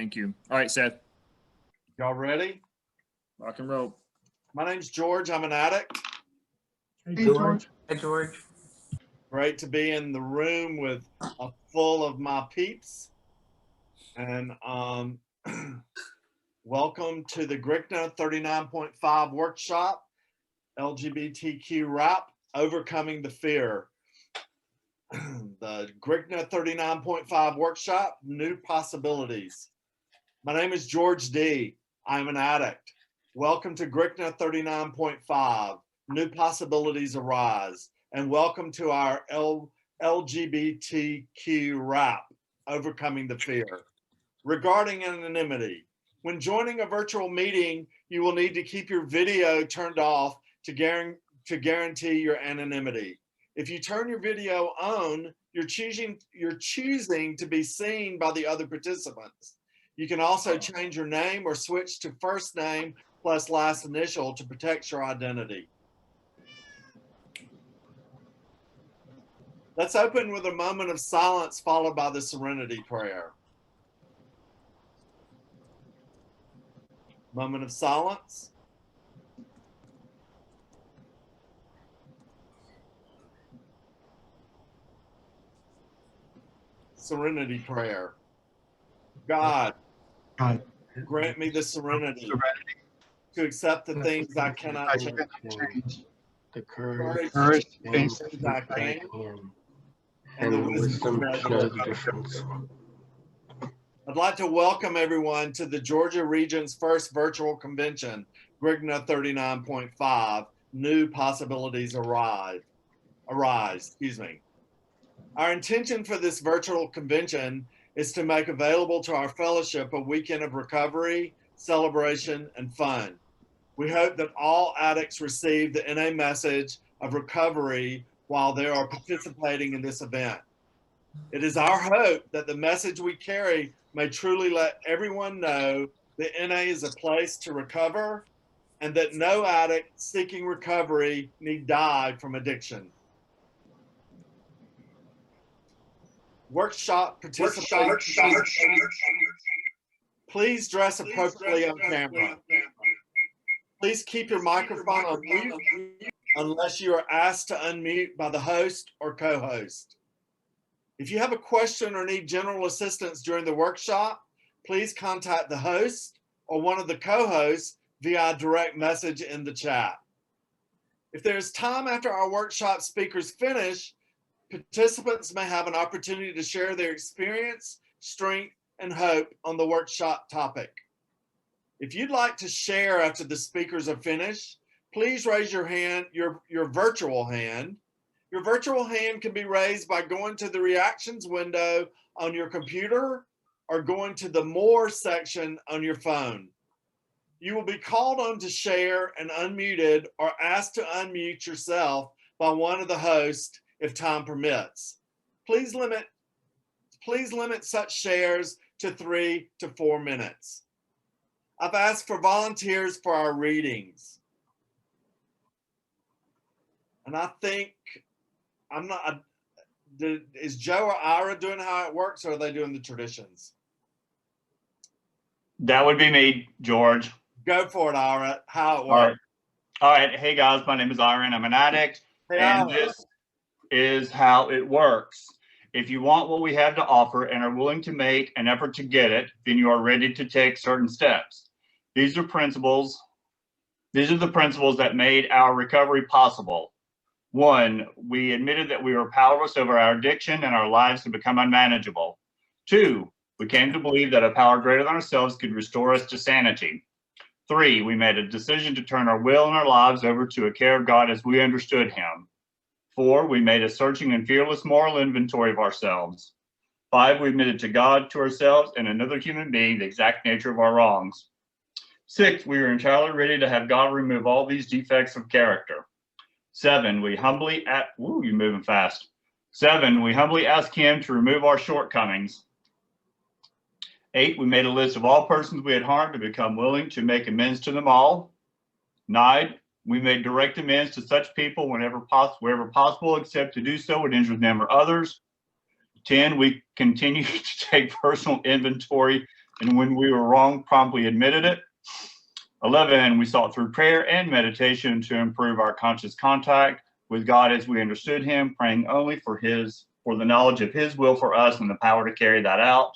Thank you. All right, Seth, Y'all ready? rock and roll. My name's George. I'm an addict. Hey, George. Hey, George. Great to be in the room with full of my peeps. And welcome to the GRCNA 39.5 workshop, LGBTQ rap, Overcoming the Fear. The GRCNA 39.5 workshop, New Possibilities. My name is George D. I'm an addict. Welcome to GRCNA 39.5, New Possibilities Arise. And welcome to our LGBTQ rap, Overcoming the Fear. Regarding anonymity, when joining a virtual meeting, you will need to keep your video turned off to guarantee your anonymity. If you turn your video on, you're choosing to be seen by the other participants. You can also change your name or switch to first name plus last initial to protect your identity. Let's open with a moment of silence followed by the serenity prayer. Moment of silence. Serenity prayer. God, grant me the serenity to accept the things I cannot change, The courage courage to to face face things I can, and the wisdom to know the difference. I'd like to welcome everyone to the Georgia Region's first virtual convention, GRCNA 39.5, New Possibilities Arise. Our intention for this virtual convention is to make available to our fellowship a weekend of recovery, celebration, and fun. We hope that all addicts receive the NA message of recovery while they are participating in this event. It is our hope that the message we carry may truly let everyone know that NA is a place to recover and that no addict seeking recovery need die from addiction. Workshop participants, please dress appropriately on camera. Please keep your microphone on mute unless you are asked to unmute by the host or co-host. If you have a question or need general assistance during the workshop, please contact the host or one of the co-hosts via direct message in the chat. If there is time after our workshop speakers finish, participants may have an opportunity to share their experience, strength, and hope on the workshop topic. If you'd like to share after the speakers are finished, please raise your hand, your virtual hand. Your virtual hand can be raised by going to the reactions window on your computer or going to the More section on your phone. You will be called on to share and unmuted or asked to unmute yourself by one of the hosts if time permits. Please limit such shares to 3 to 4 minutes. I've asked for volunteers for our readings. And I think, is Joe or Ira doing how it works, or are they doing the traditions? That would be me, George. Go for it, Ira, how it works. All right. Hey guys, my name is Ira and I'm an addict. Hey, and Ira. This is how it works. If you want what we have to offer and are willing to make an effort to get it, then you are ready to take certain steps. These are the principles that made our recovery possible. 1, we admitted that we were powerless over our addiction and our lives had become unmanageable. 2, we came to believe that a power greater than ourselves could restore us to sanity. 3, we made a decision to turn our will and our lives over to a care of God as we understood him. 4, we made a searching and fearless moral inventory of ourselves. 5, we admitted to God, to ourselves, and another human being the exact nature of our wrongs. 6, we were entirely ready to have God remove all these defects of character. 7, we humbly you're moving fast. 7, we humbly asked him to remove our shortcomings. 8, we made a list of all persons we had harmed to become willing to make amends to them all. 9, we made direct amends to such people wherever possible, except to do so would injure them or others. 10, we continue to take personal inventory and when we were wrong, promptly admitted it. 11, we sought through prayer and meditation to improve our conscious contact with God as we understood him, praying only for the knowledge of his will for us and the power to carry that out.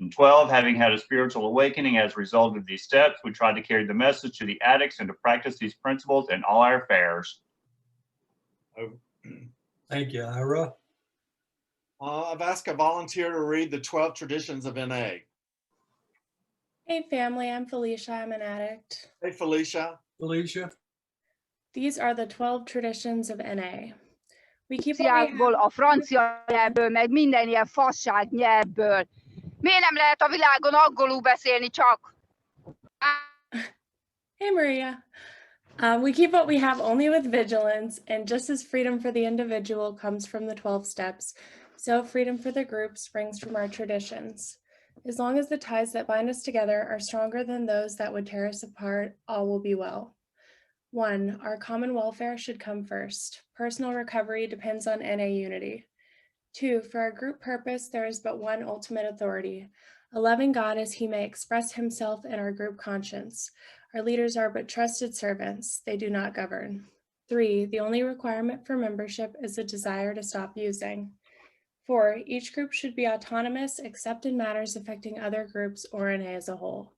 And 12, having had a spiritual awakening as a result of these steps, we tried to carry the message to the addicts and to practice these principles in all our affairs. Thank you, Ira. I've asked a volunteer to read the 12 traditions of NA. Hey family, I'm Felicia, I'm an addict. Hey, Felicia. Felicia. These are the 12 traditions of NA. We keep what we Franciákból, have. a francia nyelvből, meg minden ilyen fasság nyelvből. Miért nem lehet a világon angolul beszélni csak? Hey Maria. We keep what we have only with vigilance, and just as freedom for the individual comes from the 12 steps, so freedom for the group springs from our traditions. As long as the ties that bind us together are stronger than those that would tear us apart, all will be well. 1, our common welfare should come first. Personal recovery depends on NA unity. 2, for our group purpose, there is but one ultimate authority, a loving God as he may express himself in our group conscience. Our leaders are but trusted servants, they do not govern. 3, the only requirement for membership is a desire to stop using. 4, each group should be autonomous except in matters affecting other groups or NA as a whole.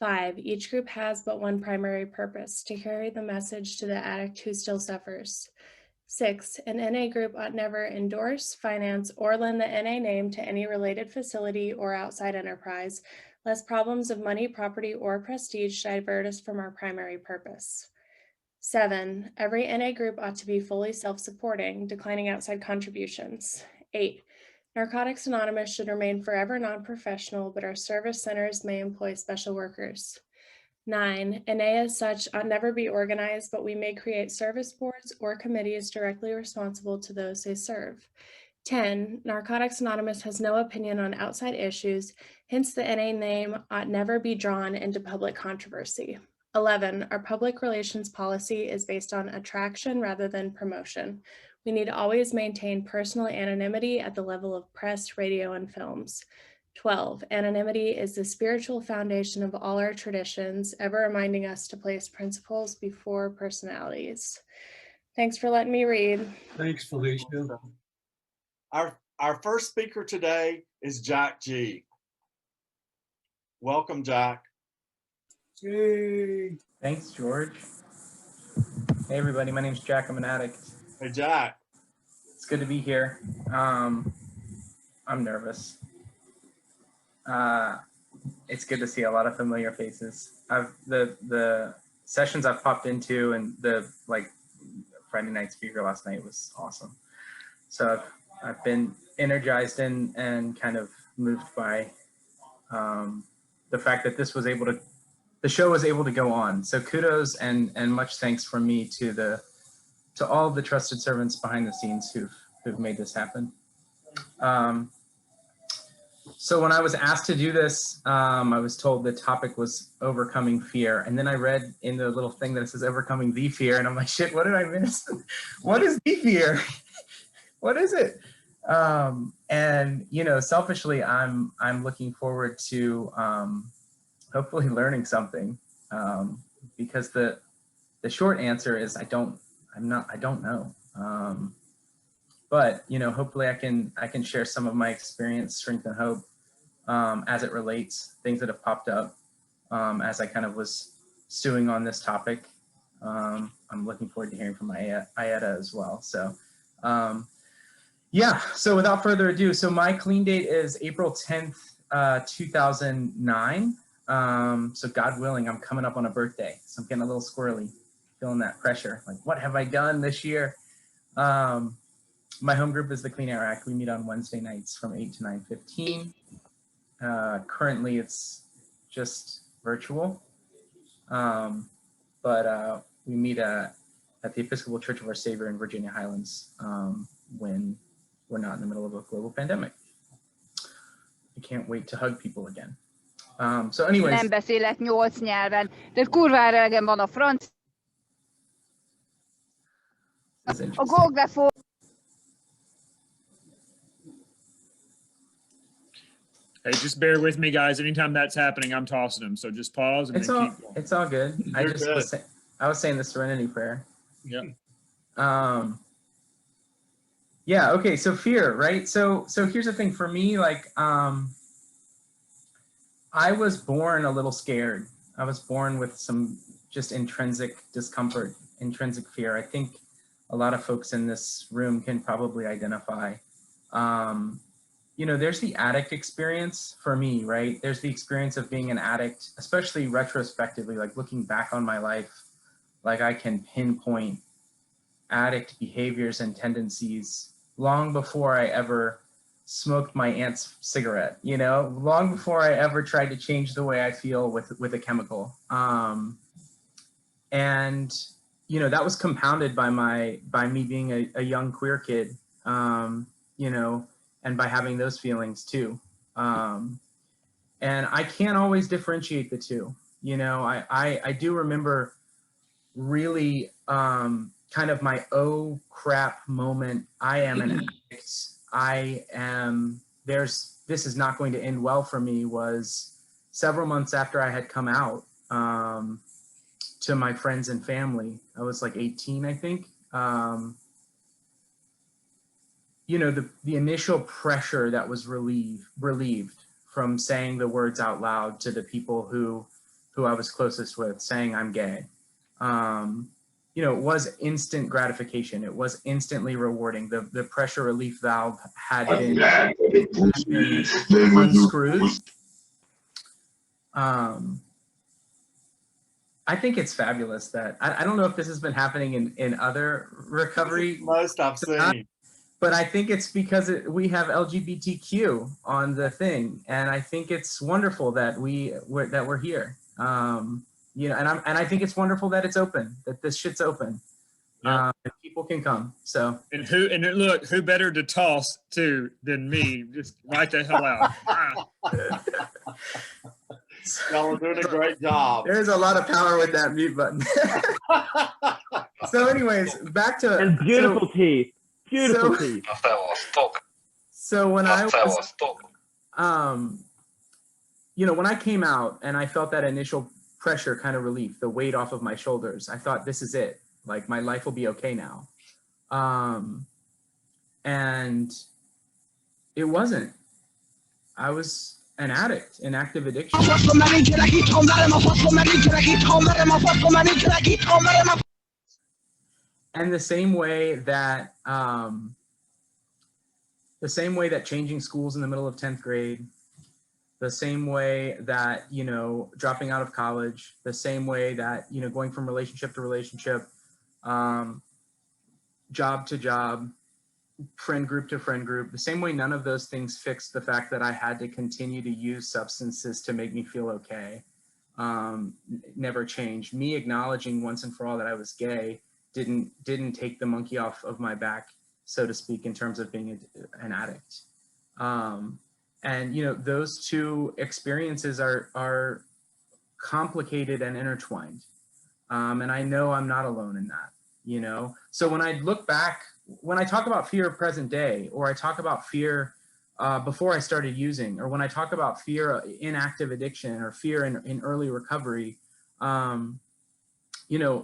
5, each group has but one primary purpose, to carry the message to the addict who still suffers. 6, an NA group ought never endorse, finance, or lend the NA name to any related facility or outside enterprise, lest problems of money, property, or prestige divert us from our primary purpose. 7, every NA group ought to be fully self-supporting, declining outside contributions. 8, Narcotics Anonymous should remain forever non-professional, but our service centers may employ special workers. 9, NA as such ought never be organized, but we may create service boards or committees directly responsible to those they serve. 10, Narcotics Anonymous has no opinion on outside issues, hence the NA name ought never be drawn into public controversy. 11, our public relations policy is based on attraction rather than promotion. We need to always maintain personal anonymity at the level of press, radio, and films. 12, anonymity is the spiritual foundation of all our traditions, ever reminding us to place principles before personalities. Thanks for letting me read. Thanks, Felicia. Our first speaker today is Jack G. Welcome, Jack. Yay. Thanks, George. Hey, everybody. My name's Jack. I'm an addict. Hey, Jack. It's good to be here. I'm nervous. It's good to see a lot of familiar faces. The sessions I've popped into and the Friday night speaker last night was awesome. So I've been energized and kind of moved by the fact that the show was able to go on. So kudos and much thanks from me to all of the trusted servants behind the scenes who've made this happen. So when I was asked to do this, I was told the topic was overcoming fear. And then I read in the little thing that it says overcoming the fear. And I'm like, shit, what did I miss? What is the fear? What is it? And, you know, selfishly, I'm looking forward to hopefully learning something, because the short answer is I don't know. But, you know, hopefully I can share some of my experience, strength, and hope as it relates, things that have popped up as I kind of was stewing on this topic. I'm looking forward to hearing from Ayeta as well. So, yeah, so without further ado, so my clean date is April 10th, 2009. So God willing, I'm coming up on a birthday. So I'm getting a little squirrely, feeling that pressure. Like, what have I done this year? My home group is the Clean Air Act. We meet on Wednesday nights from 8 to 9:15. Currently, it's just virtual, but we meet at the Episcopal Church of Our Savior in Virginia Highlands when we're not in the middle of a global pandemic. I can't wait to hug people again. So anyways. Nem beszélek 8 nyelven, de kurvára elegem van a francia. A Google Hey, just bear with me, guys. Anytime that's happening, I'm tossing them. So just pause and It's then all keep going. it's all good. You're good. I was saying the Serenity Prayer. Yeah. Yeah. Okay. So fear, right? So here's the thing for me. Like, I was born a little scared. I was born with some just intrinsic discomfort, intrinsic fear. I think a lot of folks in this room can probably identify. There's the addict experience for me, right? There's the experience of being an addict, especially retrospectively, like looking back on my life, like I can pinpoint addict behaviors and tendencies long before I ever smoked my aunt's cigarette, long before I ever tried to change the way I feel with a chemical. And that was compounded by me being a young queer kid, and by having those feelings too. And I can't always differentiate the two. I do remember really kind of my oh crap moment. I am an addict. This is not going to end well for me was several months after I had come out to my friends and family. I was like 18, I think. The initial pressure that was relieved from saying the words out loud to the people who I was closest with, saying I'm gay. It was instant gratification. It was instantly rewarding. The pressure relief valve had been unscrewed. I think it's fabulous that I don't know if this has been happening in other recovery. Most I've seen. But I think it's because we have LGBTQ on the thing, and I think it's wonderful that we're here. And I think it's wonderful that it's open, that this shit's open. Yeah. And people can come. So Look, who better to toss to than me? Just write the hell out. Y'all are doing a great job. There's a lot of power with that mute button. So, anyways, back to And beautiful teeth. Beautiful teeth. So when I was, when I came out and I felt that initial pressure kind of relief, the weight off of my shoulders, I thought, this is it. Like, my life will be okay now. And it wasn't. I was an addict in active addiction. And the same way that changing schools in the middle of 10th grade, the same way that, dropping out of college, the same way that, going from relationship to relationship, job to job, friend group to friend group, the same way none of those things fixed the fact that I had to continue to use substances to make me feel okay, never changed. Me acknowledging once and for all that I was gay didn't take the monkey off of my back, so to speak, in terms of being an addict. And those two experiences are complicated and intertwined. And I know I'm not alone in that, So when I look back, when I talk about fear of present day, or I talk about fear before I started using, or when I talk about fear in active addiction or fear in early recovery,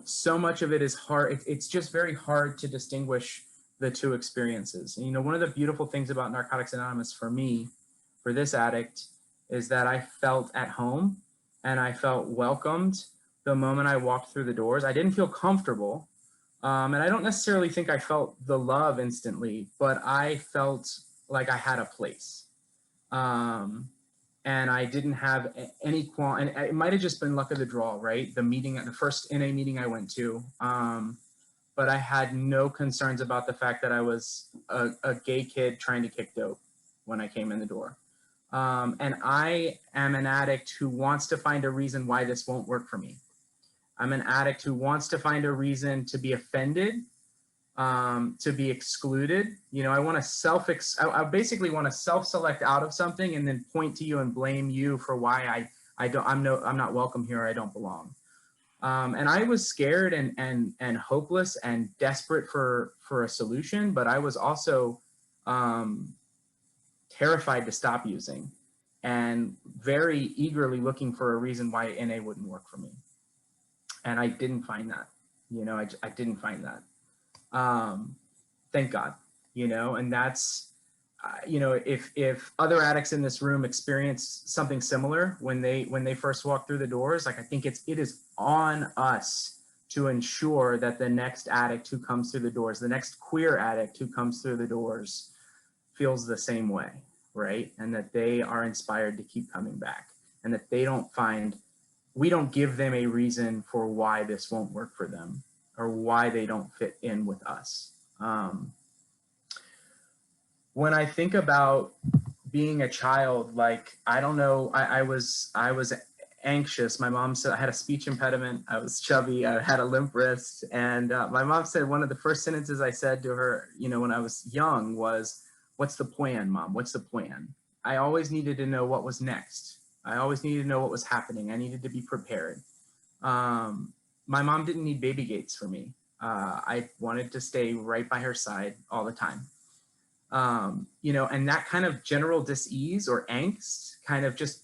so much of it is hard. It's just very hard to distinguish the two experiences. And, one of the beautiful things about Narcotics Anonymous for me, for this addict, is that I felt at home and I felt welcomed the moment I walked through the doors. I didn't feel comfortable. And I don't necessarily think I felt the love instantly, but I felt like I had a place. And I didn't have any and it might have just been luck of the draw, right? The first NA meeting I went to, but I had no concerns about the fact that I was a gay kid trying to kick dope when I came in the door. And I am an addict who wants to find a reason why this won't work for me. I'm an addict who wants to find a reason to be offended, to be excluded. I want to I basically want to self-select out of something and then point to you and blame you for why I'm not welcome here. I don't belong. And I was scared and hopeless and desperate for a solution, but I was also terrified to stop using. and very eagerly looking for a reason why NA wouldn't work for me. And I didn't find that, you know, I didn't find that. Thank God, you know, and that's, you know, if other addicts in this room experience something similar when they first walk through the doors, like I think it is on us to ensure that the next addict who comes through the doors, the next queer addict who comes through the doors feels the same way, right? And that they are inspired to keep coming back, and that they don't find, we don't give them a reason for why this won't work for them or why they don't fit in with us. When I think about being a child, like, I don't know, I was anxious. My mom said I had a speech impediment. I was chubby. I had a limp wrist. And my mom said one of the first sentences I said to her, you know, when I was young was, "What's the plan, Mom? What's the plan?" I always needed to know what was next. I always needed to know what was happening. I needed to be prepared. My mom didn't need baby gates for me. I wanted to stay right by her side all the time. You know, and that kind of general dis-ease or angst kind of just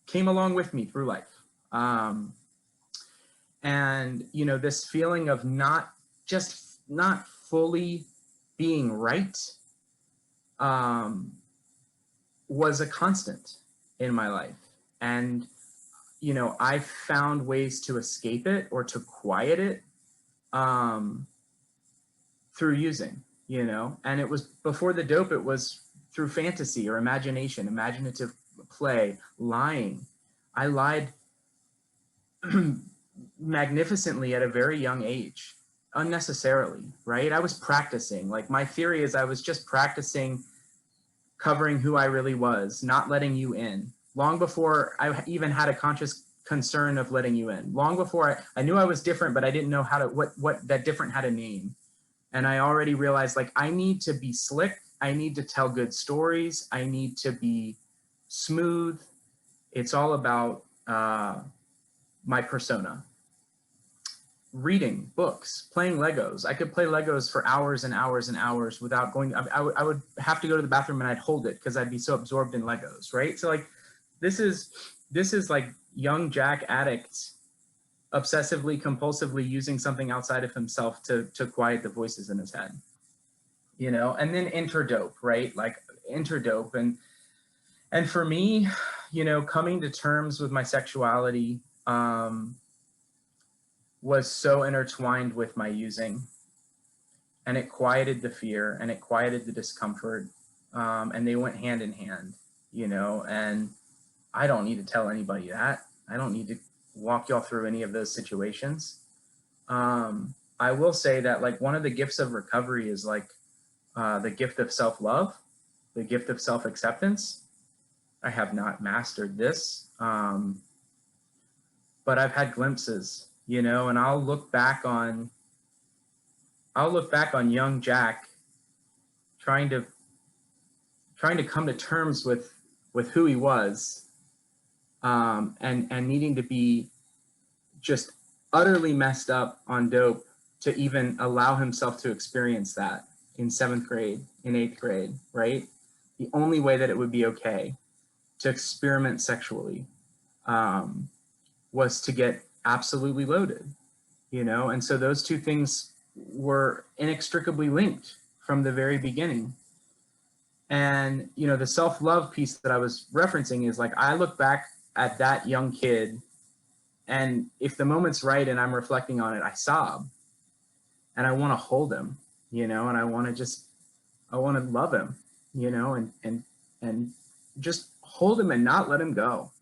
came along with me through life. And, you know, this feeling of not fully being right was a constant in my life. And, you know, I found ways to escape it or to quiet it through using, you know, and it was before the dope, it was through fantasy or imagination, imaginative play, lying. I lied magnificently at a very young age, unnecessarily, right? I was practicing. Like, my theory is I was just practicing covering who I really was, not letting you in. Long before I even had a conscious concern of letting you in. Long before I knew I was different, but I didn't know how to, what that different had a name. And I already realized, like, I need to be slick. I need to tell good stories. I need to be smooth. It's all about my persona. Reading books, playing Legos. I could play Legos for hours and hours and hours without going. I would have to go to the bathroom and I'd hold it because I'd be so absorbed in Legos, right? So, like, this is like young Jack addict obsessively, compulsively using something outside of himself to quiet the voices in his head, you know. And then enter dope, right? Like, enter dope. And for me, you know, coming to terms with my sexuality was so intertwined with my using, and it quieted the fear and it quieted the discomfort, and they went hand in hand, you know. And I don't need to tell anybody that. I don't need to walk y'all through any of those situations. I will say that, like, one of the gifts of recovery is like the gift of self-love, the gift of self-acceptance. I have not mastered this, but I've had glimpses, you know, and I'll look back on young Jack trying to come to terms with who he was, and needing to be just utterly messed up on dope to even allow himself to experience that in 7th grade, in 8th grade, right? The only way that it would be okay to experiment sexually was to get absolutely loaded, you know? And so those two things were inextricably linked from the very beginning. And, you know, the self-love piece that I was referencing is, like, I look back at that young kid, and if the moment's right and I'm reflecting on it, I sob and I want to hold him, you know, and I want to love him, you know, and just hold him and not let him go,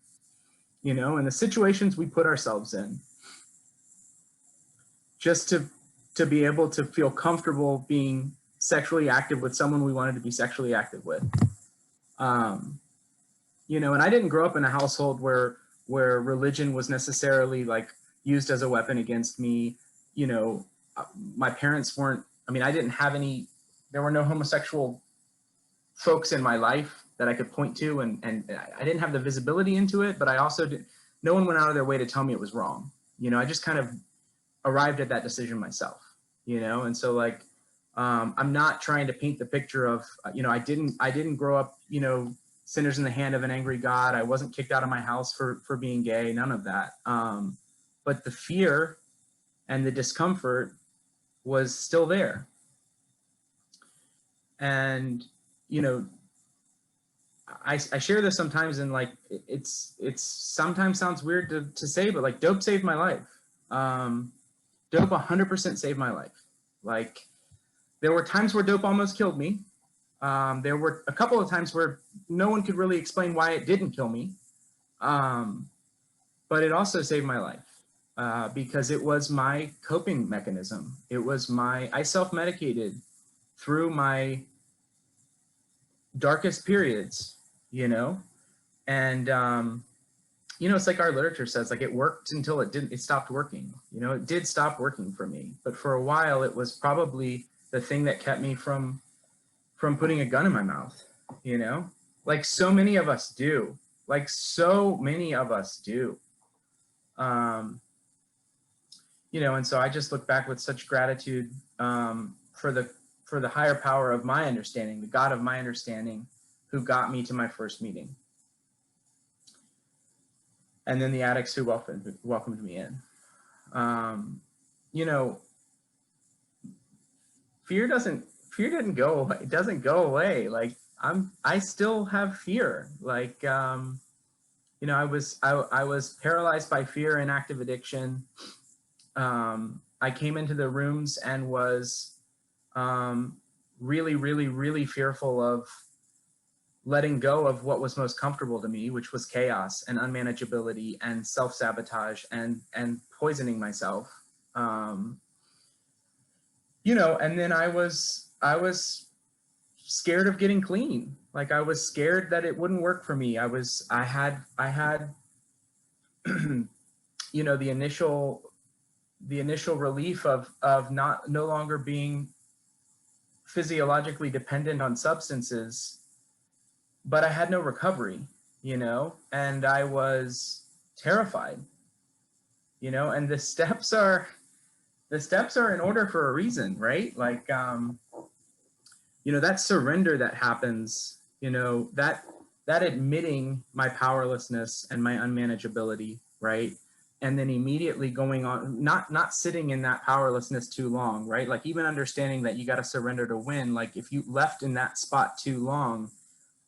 you know, and the situations we put ourselves in just to be able to feel comfortable being sexually active with someone we wanted to be sexually active with. You know, and I didn't grow up in a household where religion was necessarily, like, used as a weapon against me. You know, my parents weren't, I mean, I didn't have any, there were no homosexual folks in my life that I could point to, and I didn't have the visibility into it, but I also didn't, no one went out of their way to tell me it was wrong. You know, I just kind of arrived at that decision myself, you know? And so, like, I'm not trying to paint the picture of, you know, I didn't grow up, you know, sinners in the hand of an angry God. I wasn't kicked out of my house for being gay, none of that. But the fear and the discomfort was still there. And, you know, I share this sometimes, and like, it's sometimes sounds weird to say, but like dope saved my life. Dope 100% saved my life. Like, there were times where dope almost killed me. There were a couple of times where no one could really explain why it didn't kill me. But it also saved my life because it was my coping mechanism. It was I self-medicated through my darkest periods, you know? And, you know, it's like our literature says, like, it worked until it stopped working. You know, it did stop working for me, but for a while it was probably the thing that kept me from putting a gun in my mouth, you know, like so many of us do, you know, and so I just look back with such gratitude for the higher power of my understanding, the God of my understanding, who got me to my first meeting. And then the addicts who welcomed me in. You know, fear doesn't go away. It doesn't go away. Like, I still have fear. Like, you know, I was paralyzed by fear and active addiction. I came into the rooms and was really, really, really fearful of letting go of what was most comfortable to me, which was chaos and unmanageability and self-sabotage and poisoning myself. You know, and then I was scared of getting clean. Like, I was scared that it wouldn't work for me. I had you know, the initial relief of no longer being physiologically dependent on substances, but I had no recovery, you know, and I was terrified, you know, and the steps are in order for a reason, right? Like, you know, that surrender that happens, you know, that admitting my powerlessness and my unmanageability, right? And then immediately going on, not sitting in that powerlessness too long, right? Like, even understanding that you got to surrender to win. Like, if you left in that spot too long,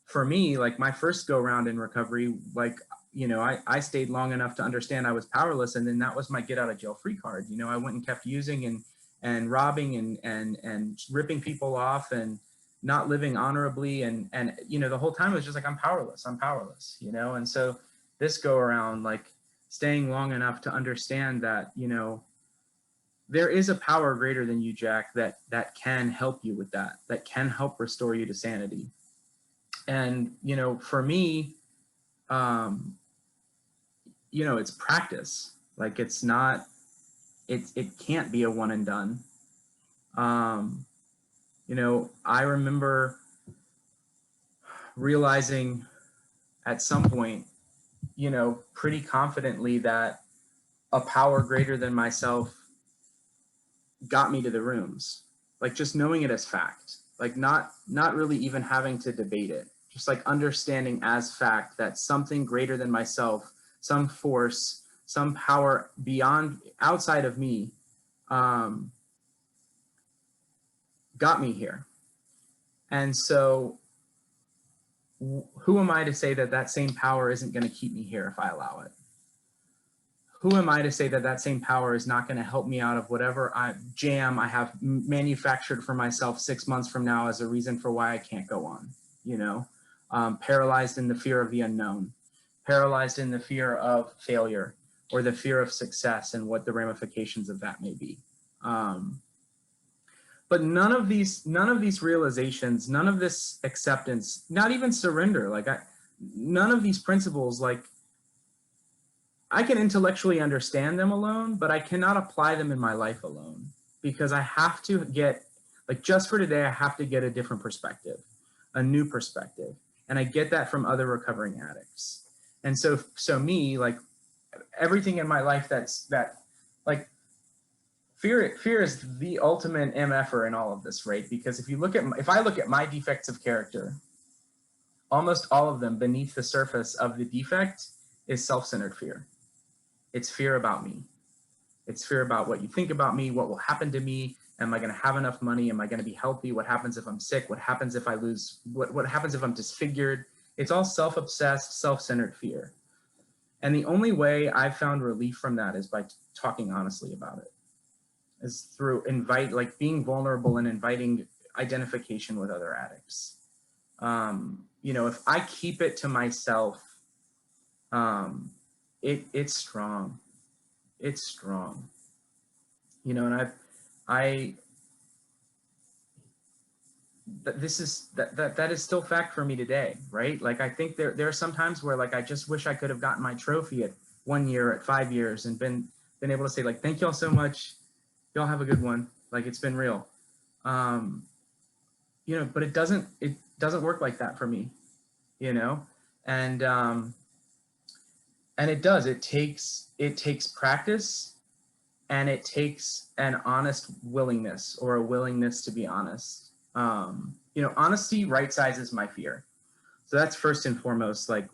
for me, like my first go round in recovery, like, you know, I stayed long enough to understand I was powerless, and then that was my get out of jail free card. You know, I went and kept using and robbing and ripping people off and not living honorably, and you know, the whole time it was just like, I'm powerless, you know. And so this go around, like, staying long enough to understand that, you know, there is a power greater than you, Jack, that can help you with that can help restore you to sanity. And, you know, for me, you know, it's practice. Like, it's not, it can't be a one and done. You know, I remember realizing at some point, you know, pretty confidently that a power greater than myself got me to the rooms. Like, just knowing it as fact, like not really even having to debate it. Just like understanding as fact that something greater than myself, some force, some power outside of me, got me here. And so who am I to say that same power isn't going to keep me here if I allow it? Who am I to say that same power is not going to help me out of whatever jam I have manufactured for myself 6 months from now as a reason for why I can't go on, you know? Paralyzed in the fear of the unknown, paralyzed in the fear of failure or the fear of success and what the ramifications of that may be. But none of these realizations, none of this acceptance, not even surrender, like none of these principles, like, I can intellectually understand them alone, but I cannot apply them in my life alone, because I have to get, like, just for today, I have to get a different perspective, a new perspective. And I get that from other recovering addicts. And so me, like, everything in my life like, fear is the ultimate MFer in all of this, right? Because if I look at my defects of character, almost all of them beneath the surface of the defect is self-centered fear. It's fear about me. It's fear about what you think about me, what will happen to me. Am I going to have enough money? Am I going to be healthy? What happens if I'm sick? What happens if I lose? What happens if I'm disfigured? It's all self-obsessed, self-centered fear. And the only way I've found relief from that is by talking honestly about it, is through being vulnerable and inviting identification with other addicts. You know, if I keep it to myself, it's strong. It's strong. You know, and that is still fact for me today, right? Like, I think there are some times where, like, I just wish I could have gotten my trophy at 1 year, at 5 years, and been able to say, like, thank y'all so much. Y'all have a good one. Like, it's been real. You know, but it doesn't work like that for me, you know? And it takes practice, and it takes an honest willingness, or a willingness to be honest. You know, honesty right sizes my fear. So that's first and foremost, like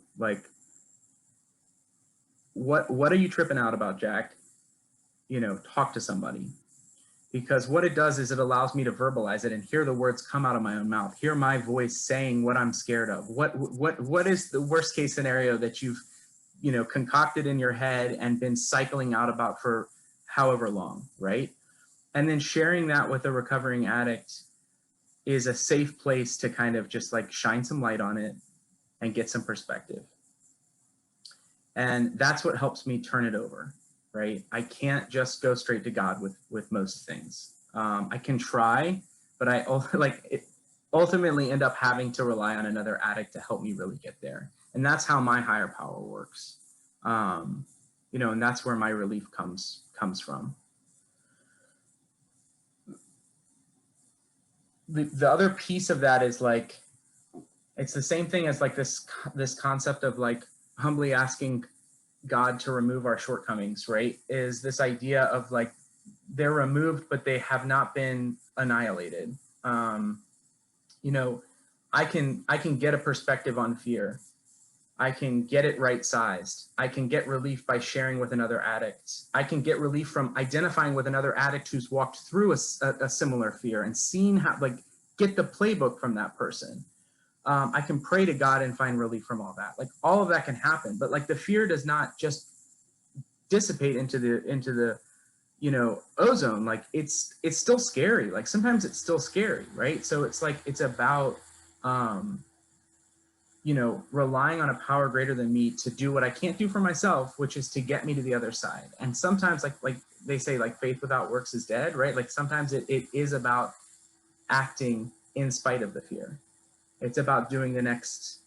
what are you tripping out about, Jack? You know, talk to somebody, because what it does is it allows me to verbalize it and hear the words come out of my own mouth, hear my voice saying what I'm scared of. What is the worst case scenario that you've, you know, concocted in your head and been cycling out about for however long, right? And then sharing that with a recovering addict is a safe place to kind of just like shine some light on it and get some perspective. And that's what helps me turn it over, right? I can't just go straight to God with most things. I can try, but I ultimately end up having to rely on another addict to help me really get there. And that's how my higher power works. You know, and that's where my relief comes from. The other piece of that is like, it's the same thing as like this concept of like humbly asking God to remove our shortcomings, right? Is this idea of like, they're removed, but they have not been annihilated. You know, I can get a perspective on fear. I can get it right sized. I can get relief by sharing with another addict. I can get relief from identifying with another addict who's walked through a similar fear and seeing how, like, get the playbook from that person. I can pray to God and find relief from all that. Like, all of that can happen, but like the fear does not just dissipate into the, you know, ozone. Like, it's still scary. Like, sometimes it's still scary, right? So it's like, it's about, you know, relying on a power greater than me to do what I can't do for myself, which is to get me to the other side. And sometimes, like they say, like, faith without works is dead, right? Like, sometimes it is about acting in spite of the fear. It's about doing the next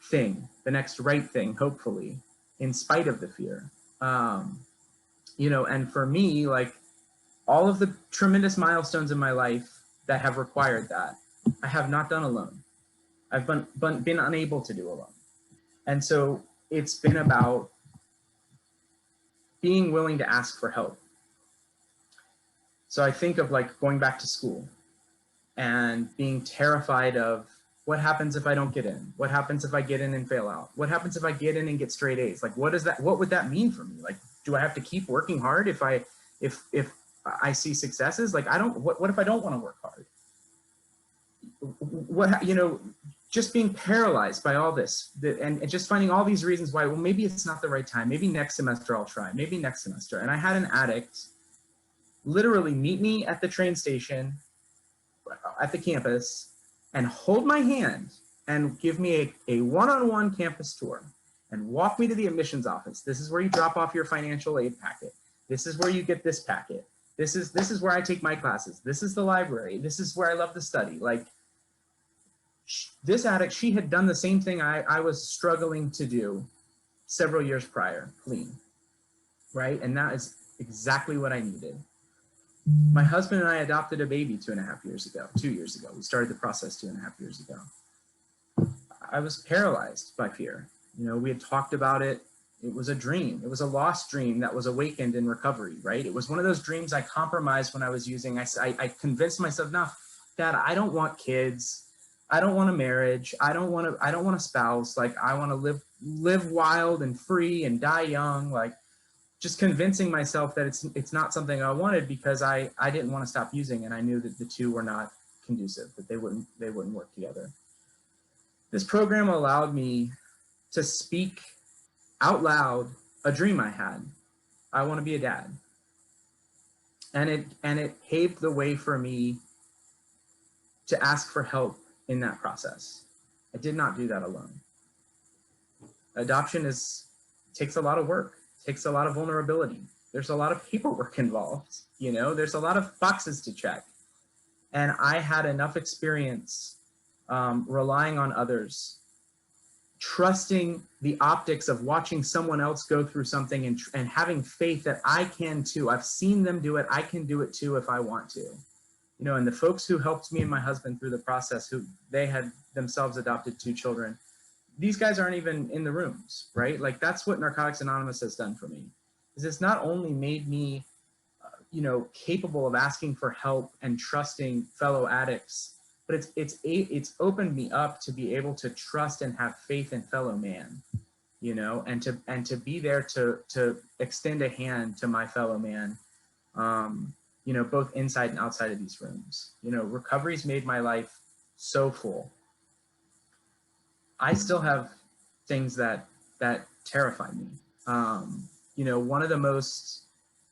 thing, the next right thing, hopefully, in spite of the fear. You know, and for me, like, all of the tremendous milestones in my life that have required that, I have not done alone. I've been unable to do alone. And so it's been about being willing to ask for help. So I think of like going back to school and being terrified of what happens if I don't get in? What happens if I get in and fail out? What happens if I get in and get straight A's? Like, what would that mean for me? Like, do I have to keep working hard if I see successes? Like, what if I don't want to work hard? What, you know, just being paralyzed by all this and just finding all these reasons why, well, maybe it's not the right time. Maybe next semester I'll try, maybe next semester. And I had an addict literally meet me at the train station at the campus and hold my hand and give me a one-on-one campus tour and walk me to the admissions office. This is where you drop off your financial aid packet. This is where you get this packet. This is where I take my classes. This is the library. This is where I love to study. Like, this addict, she had done the same thing I was struggling to do several years prior, clean, right? And that is exactly what I needed. My husband and I adopted a baby 2 years ago. We started the process 2.5 years ago. I was paralyzed by fear. You know, we had talked about it. It was a dream. It was a lost dream that was awakened in recovery, right? It was one of those dreams I compromised when I was using. I convinced myself, no, Dad, I don't want kids. I don't want a marriage. I don't want a spouse. Like, I want to live wild and free and die young. Like, just convincing myself that it's not something I wanted, because I didn't want to stop using, and I knew that the two were not conducive, that they wouldn't work together. This program allowed me to speak out loud a dream I had. I want to be a dad. And it paved the way for me to ask for help in that process. I did not do that alone. Adoption takes a lot of work, takes a lot of vulnerability. There's a lot of paperwork involved, you know, there's a lot of boxes to check. And I had enough experience relying on others, trusting the optics of watching someone else go through something and having faith that I can too. I've seen them do it. I can do it too if I want to. You know, and the folks who helped me and my husband through the process, who they had themselves adopted 2 children, these guys aren't even in the rooms, right? Like, that's what Narcotics Anonymous has done for me. Is it's not only made me, you know, capable of asking for help and trusting fellow addicts, but it's opened me up to be able to trust and have faith in fellow man, you know, and to be there to extend a hand to my fellow man, you know, both inside and outside of these rooms. You know, recovery's made my life so full. I still have things that terrify me. You know, one of the most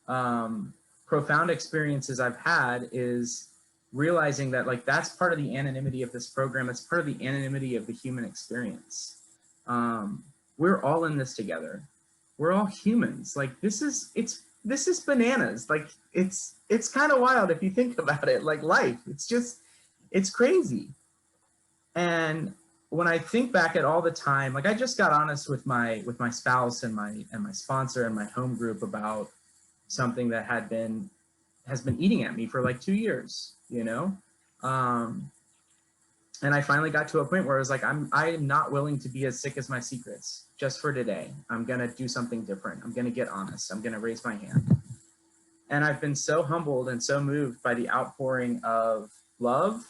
profound experiences I've had is realizing that, like, that's part of the anonymity of this program. It's part of the anonymity of the human experience. We're all in this together. We're all humans. Like, this is bananas. Like, it's kind of wild if you think about it. Like, life, it's crazy. And when I think back at all the time, like, I just got honest with my spouse and my sponsor and my home group about something that has been eating at me for like 2 years, you know? And I finally got to a point where I was like, I am not willing to be as sick as my secrets just for today. I'm gonna do something different. I'm gonna get honest. I'm gonna raise my hand. And I've been so humbled and so moved by the outpouring of love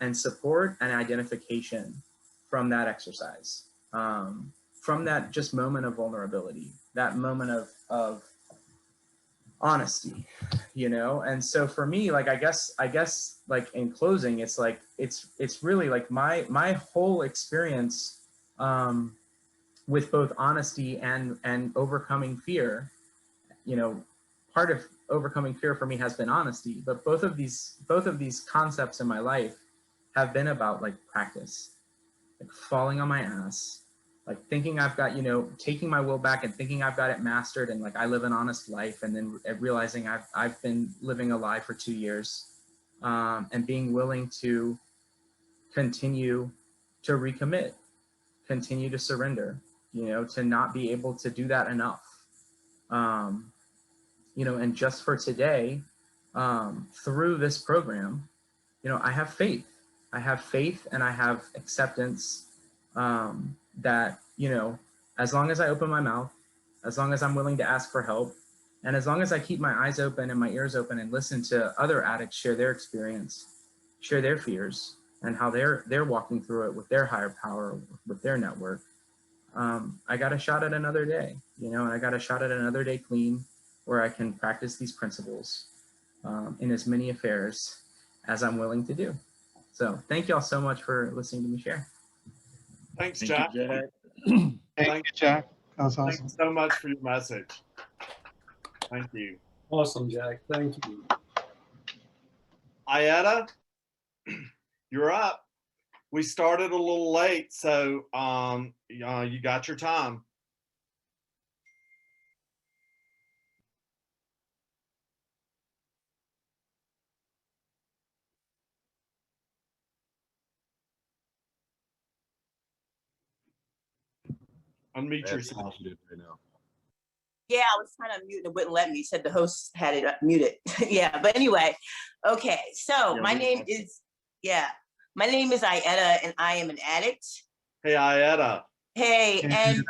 and support and identification from that exercise, from that just moment of vulnerability, that moment of honesty, you know? And so for me, like, I guess like, in closing, it's like, it's really like my whole experience with both honesty and overcoming fear. You know, part of overcoming fear for me has been honesty, but both of these concepts in my life have been about, like, practice, like falling on my ass, like thinking I've got, you know, taking my will back and thinking I've got it mastered and like I live an honest life, and then realizing I've been living a lie for 2 years, and being willing to continue to recommit, continue to surrender, you know, to not be able to do that enough. You know, and just for today, through this program, you know, I have faith and I have acceptance, that, you know, as long as I open my mouth, as long as I'm willing to ask for help, and as long as I keep my eyes open and my ears open and listen to other addicts share their experience, share their fears, and how they're walking through it with their higher power, with their network, I got a shot at another day, you know, and I got a shot at another day clean, where I can practice these principles in as many affairs as I'm willing to do. So thank y'all so much for listening to me share. Thanks, Thank Jack. you, Jack. Thank you, Jack. That was awesome. Thanks so much for your message. Thank you. Awesome, Jack. Thank you. Ayetta, you're up. We started a little late, so you got your time. Unmute yourself. Yeah, I was trying to mute and it wouldn't let me. It said the host had it muted. Yeah, but anyway, okay. So my name is Ayetta and I am an addict. Hey, Ayetta. Hey, and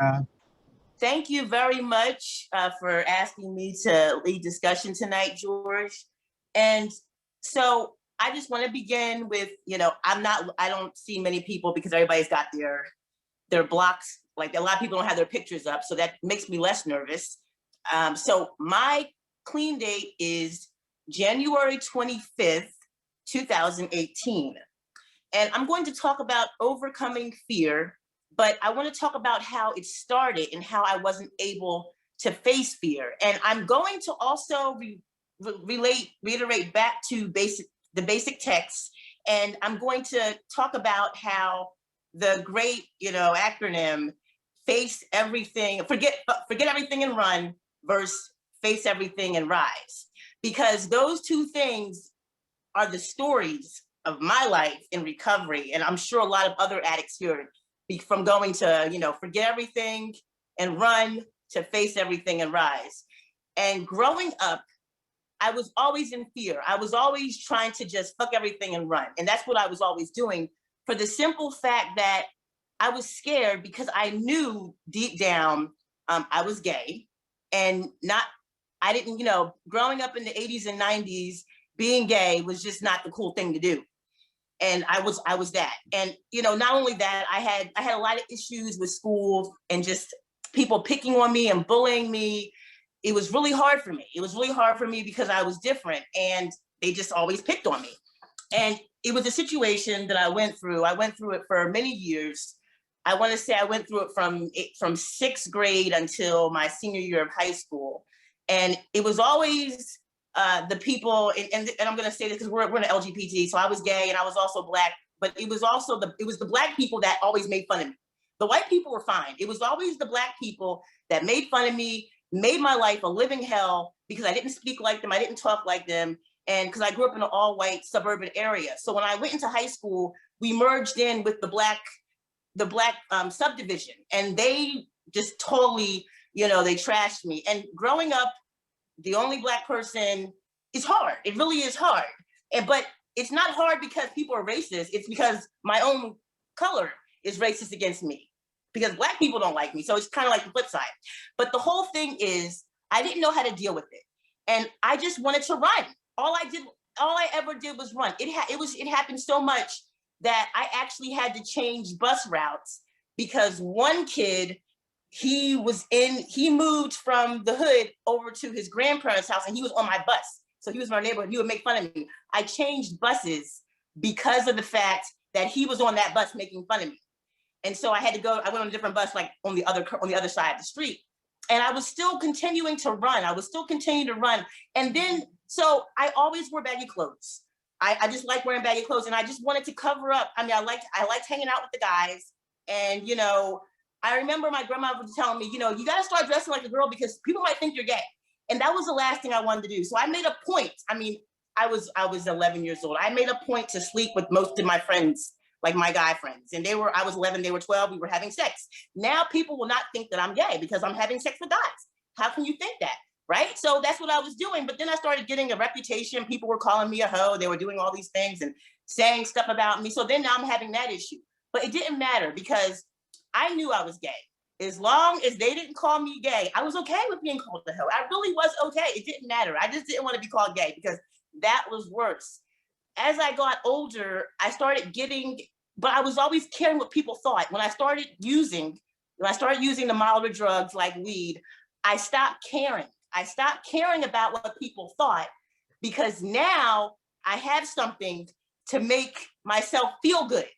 thank you very much for asking me to lead discussion tonight, George. And so I just want to begin with, I don't see many people because everybody's got their blocks. Like a lot of people don't have their pictures up. So that makes me less nervous. So my clean date is January 25th, 2018. And I'm going to talk about overcoming fear, but I want to talk about how it started and how I wasn't able to face fear. And I'm going to also reiterate back to the basic text. And I'm going to talk about how the great, acronym, face everything, forget everything and run versus face everything and rise. Because those two things are the stories of my life in recovery. And I'm sure a lot of other addicts here, from going to, forget everything and run to face everything and rise. And growing up, I was always in fear. I was always trying to just fuck everything and run. And that's what I was always doing, for the simple fact that I was scared because I knew deep down I was gay, and I didn't, growing up in the 80s and 90s, being gay was just not the cool thing to do. And I was that. And, not only that, I had a lot of issues with school and just people picking on me and bullying me. It was really hard for me. It was really hard for me because I was different and they just always picked on me. And it was a situation that I went through. I went through it for many years. I want to say I went through it from sixth grade until my senior year of high school. And it was always the people, and I'm going to say this because we're in LGBT, so I was gay and I was also Black, but it was also the Black people that always made fun of me. The white people were fine. It was always the Black people that made fun of me, made my life a living hell because I didn't speak like them, I didn't talk like them, and because I grew up in an all-white suburban area. So when I went into high school, we merged in with the Black subdivision, and they just totally, they trashed me. And growing up, the only Black person is hard. It really is hard. But it's not hard because people are racist. It's because my own color is racist against me, because Black people don't like me. So it's kind of like the flip side. But the whole thing is, I didn't know how to deal with it. And I just wanted to run. All I ever did was run. It happened so much that I actually had to change bus routes because one kid, he moved from the hood over to his grandparents' house and he was on my bus. So he was in our neighborhood. He would make fun of me. I changed buses because of the fact that he was on that bus making fun of me. And so I went on a different bus, like on the other side of the street. And I was still continuing to run. And then, so I always wore baggy clothes. I just like wearing baggy clothes, and I just wanted to cover up. I mean, I liked hanging out with the guys. And, I remember my grandma was telling me, you got to start dressing like a girl because people might think you're gay. And that was the last thing I wanted to do. So I made a point. I mean, I was 11 years old. I made a point to sleep with most of my friends, like my guy friends. And I was 11, they were 12, we were having sex. Now people will not think that I'm gay because I'm having sex with guys. How can you think that? Right? So that's what I was doing. But then I started getting a reputation. People were calling me a hoe. They were doing all these things and saying stuff about me. So then now I'm having that issue. But it didn't matter because I knew I was gay. As long as they didn't call me gay, I was okay with being called a hoe. I really was okay. It didn't matter. I just didn't want to be called gay because that was worse. As I got older, but I was always caring what people thought. When I started using the milder drugs like weed, I stopped caring. I stopped caring about what people thought because now I have something to make myself feel good.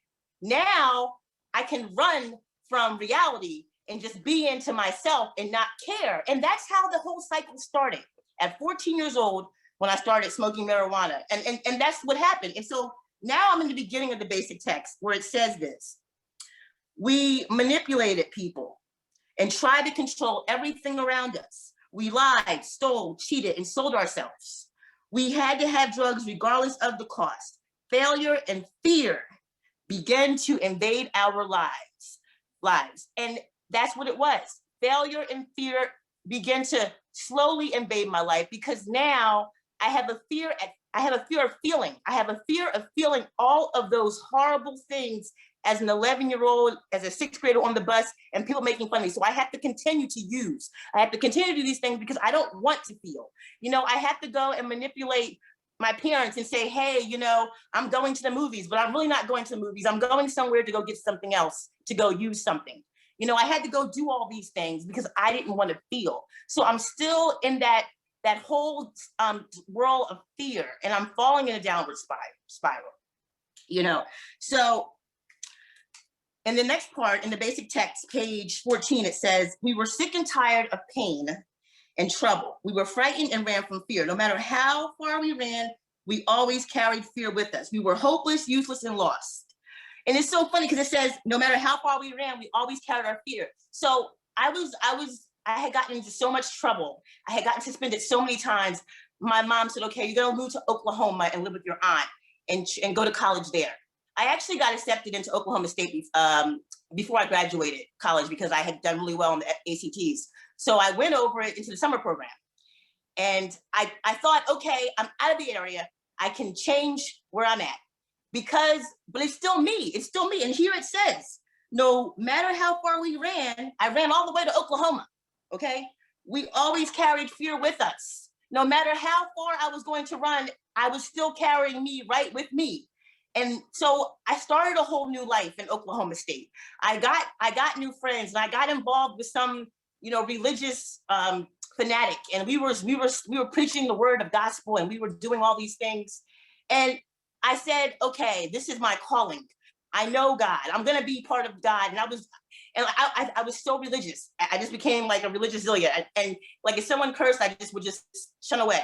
Now I can run from reality and just be into myself and not care. And that's how the whole cycle started. At 14 years old, when I started smoking marijuana. And that's what happened. And so now I'm in the beginning of the basic text where it says this: we manipulated people and tried to control everything around us. We lied, stole, cheated, and sold ourselves. We had to have drugs regardless of the cost. Failure and fear began to invade our lives. And that's what it was. Failure and fear began to slowly invade my life because now I have a fear of feeling. I have a fear of feeling all of those horrible things as an 11-year-old, as a sixth grader on the bus, and people making fun of me. So I have to continue to use. I have to continue to do these things because I don't want to feel. I have to go and manipulate my parents and say, hey, you know, I'm going to the movies, but I'm really not going to the movies. I'm going somewhere to go get something else, to go use something. You know, I had to go do all these things because I didn't want to feel. So I'm still in that whole whirl of fear, and I'm falling in a downward spiral, you know? So in the next part, in the basic text, page 14, it says, we were sick and tired of pain and trouble. We were frightened and ran from fear. No matter how far we ran, we always carried fear with us. We were hopeless, useless, and lost. And it's so funny because it says, no matter how far we ran, we always carried our fear. So I had gotten into so much trouble. I had gotten suspended so many times. My mom said, okay, you're gonna move to Oklahoma and live with your aunt and go to college there. I actually got accepted into Oklahoma State before I graduated college because I had done really well in the ACTs. So I went over it into the summer program. And I thought, okay, I'm out of the area. I can change where I'm at but it's still me. It's still me. And here it says, no matter how far we ran, I ran all the way to Oklahoma, okay? We always carried fear with us. No matter how far I was going to run, I was still carrying me right with me. And so I started a whole new life in Oklahoma State. I got new friends, and I got involved with some, you know, religious fanatic, and we were preaching the word of gospel, and we were doing all these things. And I said, okay, this is my calling. I know God. I'm gonna be part of God. And I was so religious. I just became like a religious zealot. And like if someone cursed, I would just shun away.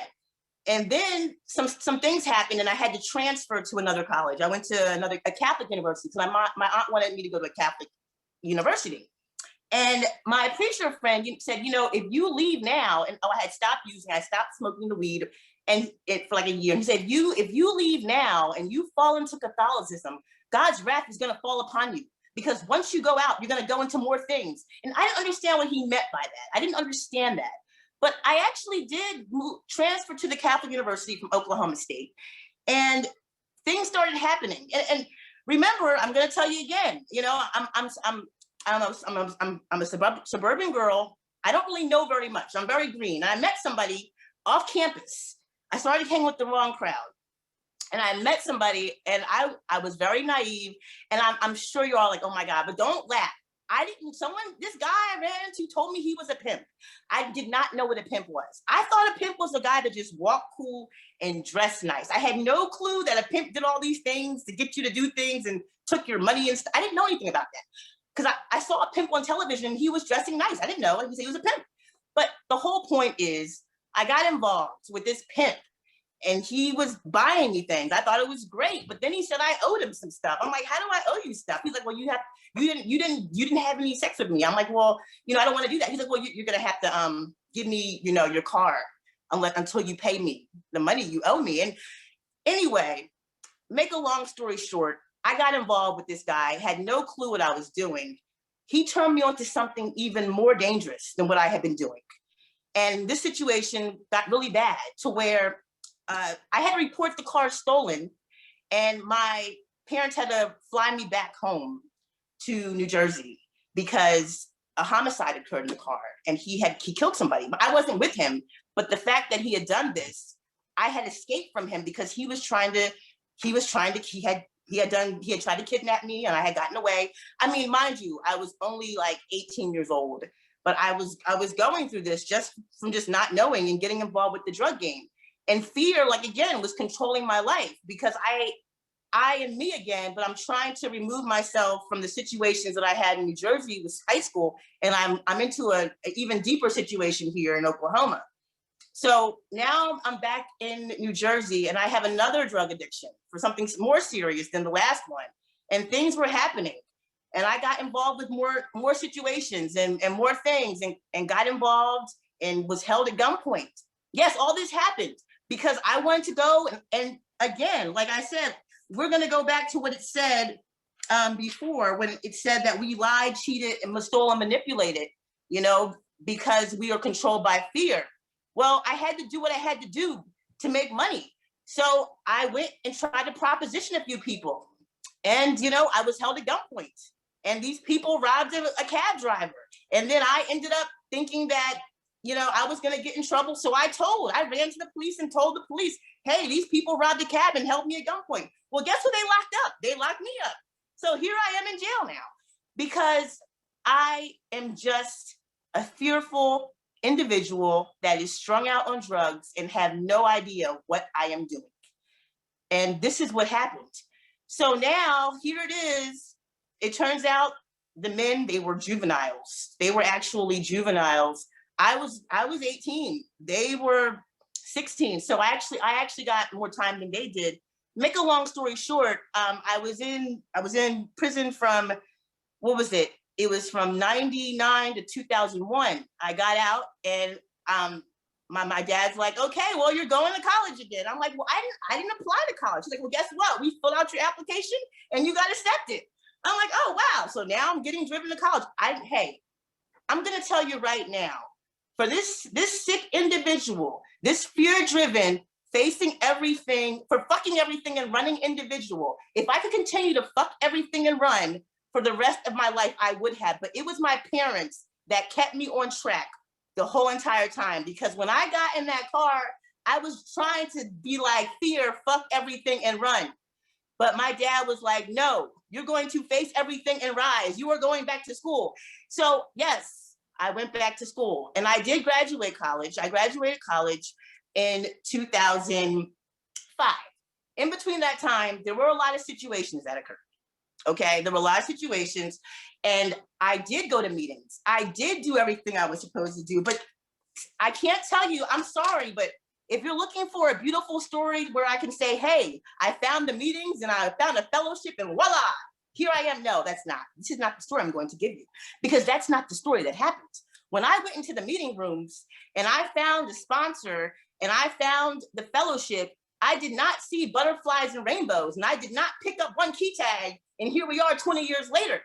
And then some things happened, and I had to transfer to another college. I went to a Catholic university because my aunt wanted me to go to a Catholic university. And my preacher friend said, you know, if you leave now, and I had stopped smoking the weed for like a year. And he said, if you leave now and you fall into Catholicism, God's wrath is going to fall upon you, because once you go out, you're going to go into more things. And I didn't understand what he meant by that. I didn't understand that. But I actually did transfer to the Catholic University from Oklahoma State, and things started happening. And remember, I'm going to tell you again. You know, I'm a suburban girl. I don't really know very much. I'm very green. And I met somebody off campus. I started hanging with the wrong crowd. And I met somebody, and I was very naive. And I'm sure you're all like, oh my God, but don't laugh. This guy I ran into told me he was a pimp. I did not know what a pimp was. I thought a pimp was a guy that just walked cool and dressed nice. I had no clue that a pimp did all these things to get you to do things and took your money and stuff. I didn't know anything about that. Because I saw a pimp on television and he was dressing nice. I didn't know. He said he was a pimp. But the whole point is, I got involved with this pimp, and he was buying me things. I thought it was great. But then he said I owed him some stuff. I'm like, how do I owe you stuff? He's like, well, you didn't have any sex with me. I'm like, well, you know, I don't want to do that. He's like, well, you're gonna have to give me, you know, your car until you pay me the money you owe me. And anyway, make a long story short, I got involved with this guy, had no clue what I was doing. He turned me on to something even more dangerous than what I had been doing. And this situation got really bad to where I had to report the car stolen, and my parents had to fly me back home to New Jersey because a homicide occurred in the car, and he killed somebody. But I wasn't with him. But the fact that he had done this, I had escaped from him because he had tried to kidnap me, and I had gotten away. I mean, mind you, I was only like 18 years old, but I was going through this just from not knowing and getting involved with the drug game. And fear, like, again, was controlling my life because I am me again, but I'm trying to remove myself from the situations that I had in New Jersey with high school. And I'm into an even deeper situation here in Oklahoma. So now I'm back in New Jersey, and I have another drug addiction for something more serious than the last one. And things were happening. And I got involved with more situations and more things, and got involved and was held at gunpoint. Yes, all this happened because I wanted to go. And again, like I said, we're going to go back to what it said before, when it said that we lied, cheated, and stole and manipulated, you know, because we are controlled by fear. Well, I had to do what I had to do to make money. So I went and tried to proposition a few people. And, you know, I was held at gunpoint. And these people robbed a cab driver. And then I ended up thinking that I was going to get in trouble. So I ran to the police and told the police, hey, these people robbed a cab and held me at gunpoint. Well, guess who they locked up? They locked me up. So here I am in jail now because I am just a fearful individual that is strung out on drugs and have no idea what I am doing. And this is what happened. So now here it is. It turns out the men, they were juveniles. They were actually juveniles. I was 18. They were 16. So I actually got more time than they did. Make a long story short, I was in prison from, what was it? It was from 99 to 2001. I got out and my dad's like, okay, well, you're going to college again. I'm like, well, I didn't apply to college. He's like, well, guess what? We filled out your application and you got accepted. I'm like, oh, wow. So now I'm getting driven to college. Hey, I'm going to tell you right now, for this sick individual, this fear-driven, facing everything, for fucking everything and running individual, if I could continue to fuck everything and run for the rest of my life, I would have. But it was my parents that kept me on track the whole entire time. Because when I got in that car, I was trying to be like, fear, fuck everything and run. But my dad was like, no, you're going to face everything and rise. You are going back to school. So yes, I went back to school and I did graduate college. I graduated college in 2005. In between that time, there were a lot of situations that occurred. Okay, there were a lot of situations and I did go to meetings. I did do everything I was supposed to do, but I can't tell you, I'm sorry, but if you're looking for a beautiful story where I can say, hey, I found the meetings and I found a fellowship and voila, here I am. No, this is not the story I'm going to give you because that's not the story that happened. When I went into the meeting rooms and I found the sponsor and I found the fellowship, I did not see butterflies and rainbows and I did not pick up one key tag and here we are 20 years later.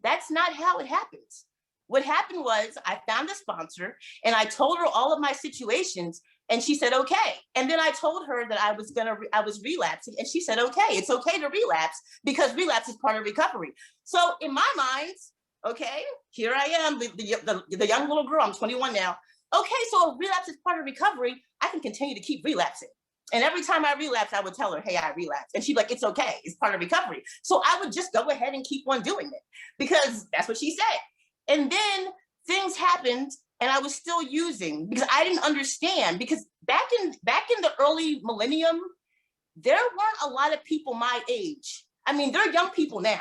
That's not how it happens. What happened was I found a sponsor and I told her all of my situations and she said, okay. And then I told her that I was relapsing and she said, okay, it's okay to relapse because relapse is part of recovery. So in my mind, okay, here I am, the young little girl, I'm 21 now. Okay, so if relapse is part of recovery, I can continue to keep relapsing. And every time I relapse, I would tell her, hey, I relapsed. And she'd be like, it's okay, it's part of recovery. So I would just go ahead and keep on doing it because that's what she said. And then things happened and I was still using because I didn't understand because back in the early millennium, there weren't a lot of people my age. I mean, they're young people now,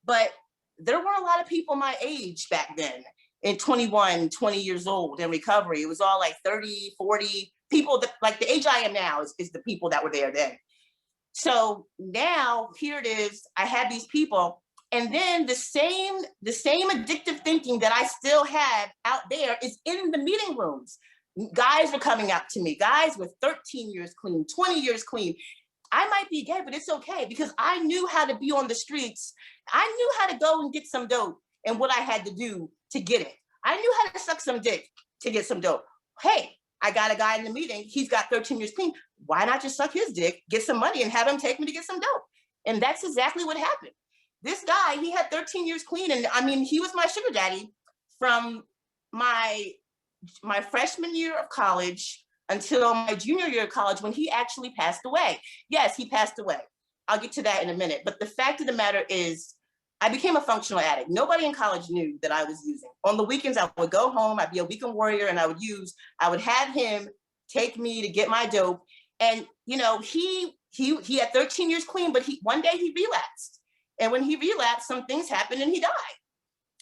but there weren't a lot of people my age back then in 21, 20 years old in recovery. It was all like 30, 40 people that like the age I am now is the people that were there then. So now here it is, I have these people and then the same addictive thinking that I still have out there is in the meeting rooms. Guys were coming up to me, guys with 13 years clean, 20 years clean. I might be gay, but it's okay because I knew how to be on the streets. I knew how to go and get some dope and what I had to do to get it. I knew how to suck some dick to get some dope. Hey, I got a guy in the meeting, he's got 13 years clean. Why not just suck his dick, get some money and have him take me to get some dope? And that's exactly what happened. This guy, he had 13 years clean. And I mean, he was my sugar daddy from my freshman year of college until my junior year of college when he actually passed away. Yes, he passed away. I'll get to that in a minute. But the fact of the matter is, I became a functional addict. Nobody in college knew that I was using. On the weekends, I would go home, I'd be a weekend warrior and I would have him take me to get my dope. And, you know, he had 13 years clean, but one day he relapsed. And when he relapsed, some things happened and he died.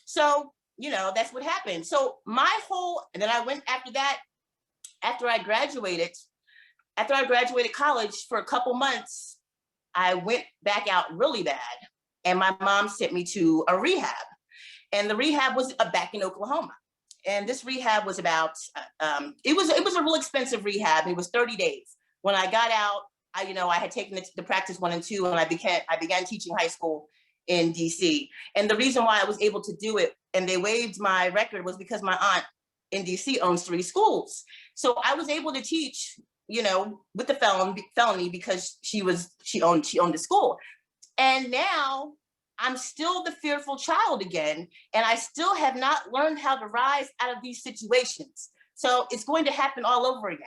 So, you know, that's what happened. So and then I went after that, after I graduated college for a couple months, I went back out really bad. And my mom sent me to a rehab. And the rehab was back in Oklahoma. And this rehab was about, it was a real expensive rehab. It was 30 days. When I got out, I had taken the practice 1 and 2 and I began teaching high school in DC. And the reason why I was able to do it and they waived my record was because my aunt in DC owns 3 schools. So I was able to teach, you know, with the felony because she owned the school. And now I'm still the fearful child again, and I still have not learned how to rise out of these situations. So it's going to happen all over again.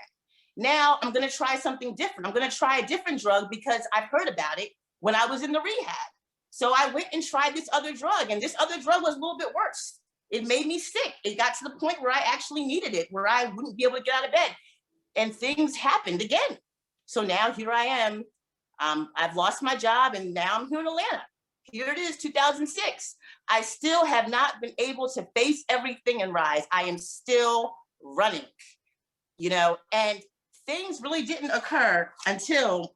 Now I'm going to try something different. I'm going to try a different drug because I've heard about it when I was in the rehab. So I went and tried this other drug, and this other drug was a little bit worse. It made me sick. It got to the point where I actually needed it, where I wouldn't be able to get out of bed. And things happened again. So now here I am. I've lost my job, and now I'm here in Atlanta. Here it is, 2006. I still have not been able to face everything and rise. I am still running, you know, and things really didn't occur until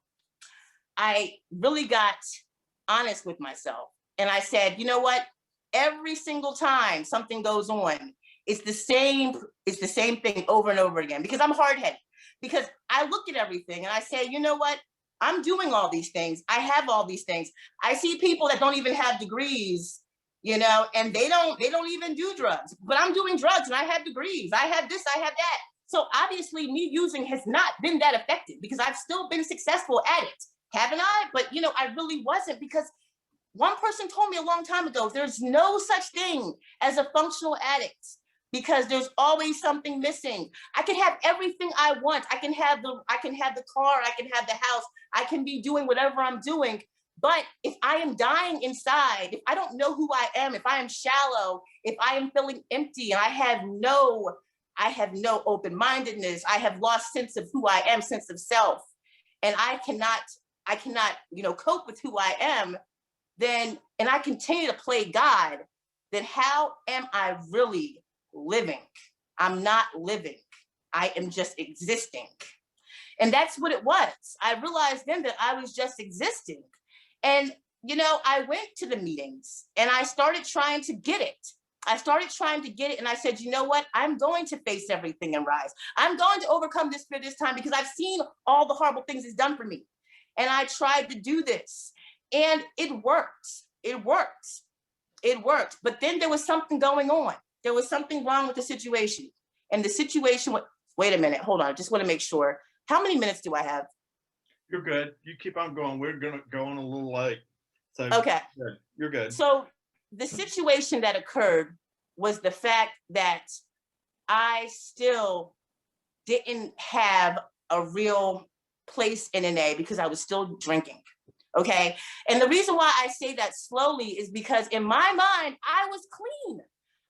I really got honest with myself. And I said, you know what? Every single time something goes on, it's the same thing over and over again, because I'm hard-headed. Because I look at everything and I say, you know what? I'm doing all these things. I have all these things. I see people that don't even have degrees, you know, and they don't even do drugs, but I'm doing drugs and I have degrees. I have this, I have that. So obviously me using has not been that effective, because I've still been successful at it. Haven't I? But you know, I really wasn't, because one person told me a long time ago, there's no such thing as a functional addict, because there's always something missing. I can have everything I want. I can have the car, I can have the house, I can be doing whatever I'm doing. But if I am dying inside, if I don't know who I am, if I am shallow, if I am feeling empty, and I have no open-mindedness, I have lost sense of who I am, sense of self, and I cannot, you know, cope with who I am, then, and I continue to play God, then how am I really living? I'm not living. I am just existing. And that's what it was. I realized then that I was just existing. And, you know, I went to the meetings and I started trying to get it. And I said, you know what? I'm going to face everything and rise. I'm going to overcome this fear this time, because I've seen all the horrible things it's done for me. And I tried to do this, and it worked. It worked. But then there was something going on. There was something wrong with the situation. And the situation, wait a minute, hold on. I just want to make sure. How many minutes do I have? You're good. You keep on going. We're going to go on a little late. So okay. You're good. So the situation that occurred was the fact that I still didn't have a real place in NA, because I was still drinking. Okay. And the reason why I say that slowly is because in my mind, I was clean.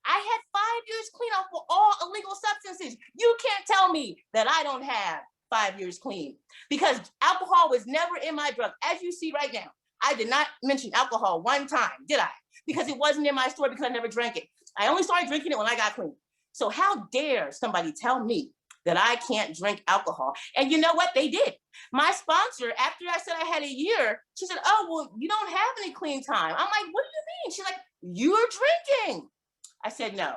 I had 5 years clean off of all illegal substances. You can't tell me that I don't have 5 years clean, because alcohol was never in my drug. As you see right now, I did not mention alcohol one time, did I? Because it wasn't in my store, because I never drank it. I only started drinking it when I got clean. So how dare somebody tell me that I can't drink alcohol? And you know what? They did. My sponsor, after I said I had a year, she said, oh, well, you don't have any clean time. I'm like, what do you mean? She's like, you're drinking. I said, no.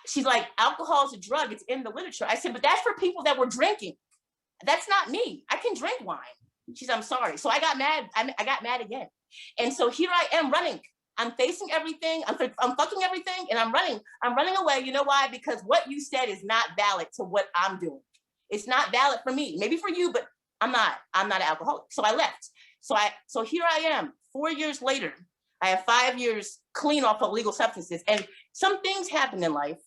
She's like, alcohol is a drug. It's in the literature. I said, but that's for people that were drinking. That's not me. I can drink wine. She said, I'm sorry. So I got mad. I got mad again. And so here I am running. I'm facing everything. I'm fucking everything, and I'm running. I'm running away. You know why? Because what you said is not valid to what I'm doing. It's not valid for me. Maybe for you, but I'm not an alcoholic. So I left. So here I am, 4 years later. I have 5 years clean off of illegal substances, and some things happened in life.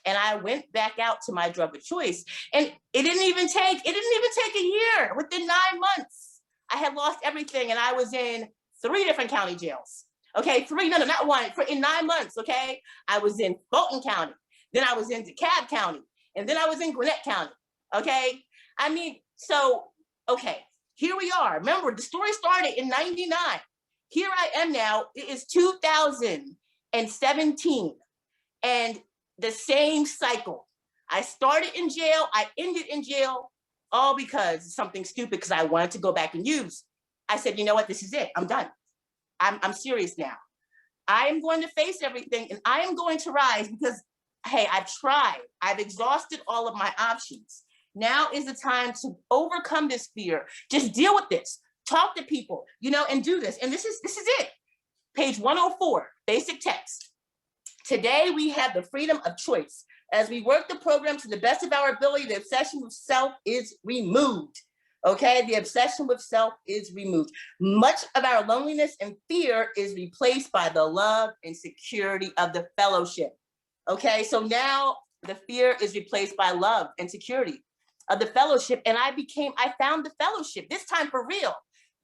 And I went back out to my drug of choice, and it didn't even take a year. Within 9 months, I had lost everything, and I was in 3 different county jails. Okay, 3, no, not 1. In 9 months, okay, I was in Fulton County, then I was in DeKalb County, and then I was in Gwinnett County. Okay, I mean, so okay, here we are. Remember, the story started in '99. Here I am now. It is 2017, and the same cycle. I started in jail, I ended in jail, all because of something stupid, because I wanted to go back and use. I said, you know what, this is it, I'm done. I'm serious now. I am going to face everything, and I am going to rise, because, hey, I've tried. I've exhausted all of my options. Now is the time to overcome this fear. Just deal with this. Talk to people, you know, and do this. And this is it. Page 104, basic text. Today, we have the freedom of choice. As we work the program to the best of our ability, the obsession with self is removed. Okay, the obsession with self is removed. Much of our loneliness and fear is replaced by the love and security of the fellowship. Okay, so now the fear is replaced by love and security of the fellowship. And I found the fellowship, this time for real.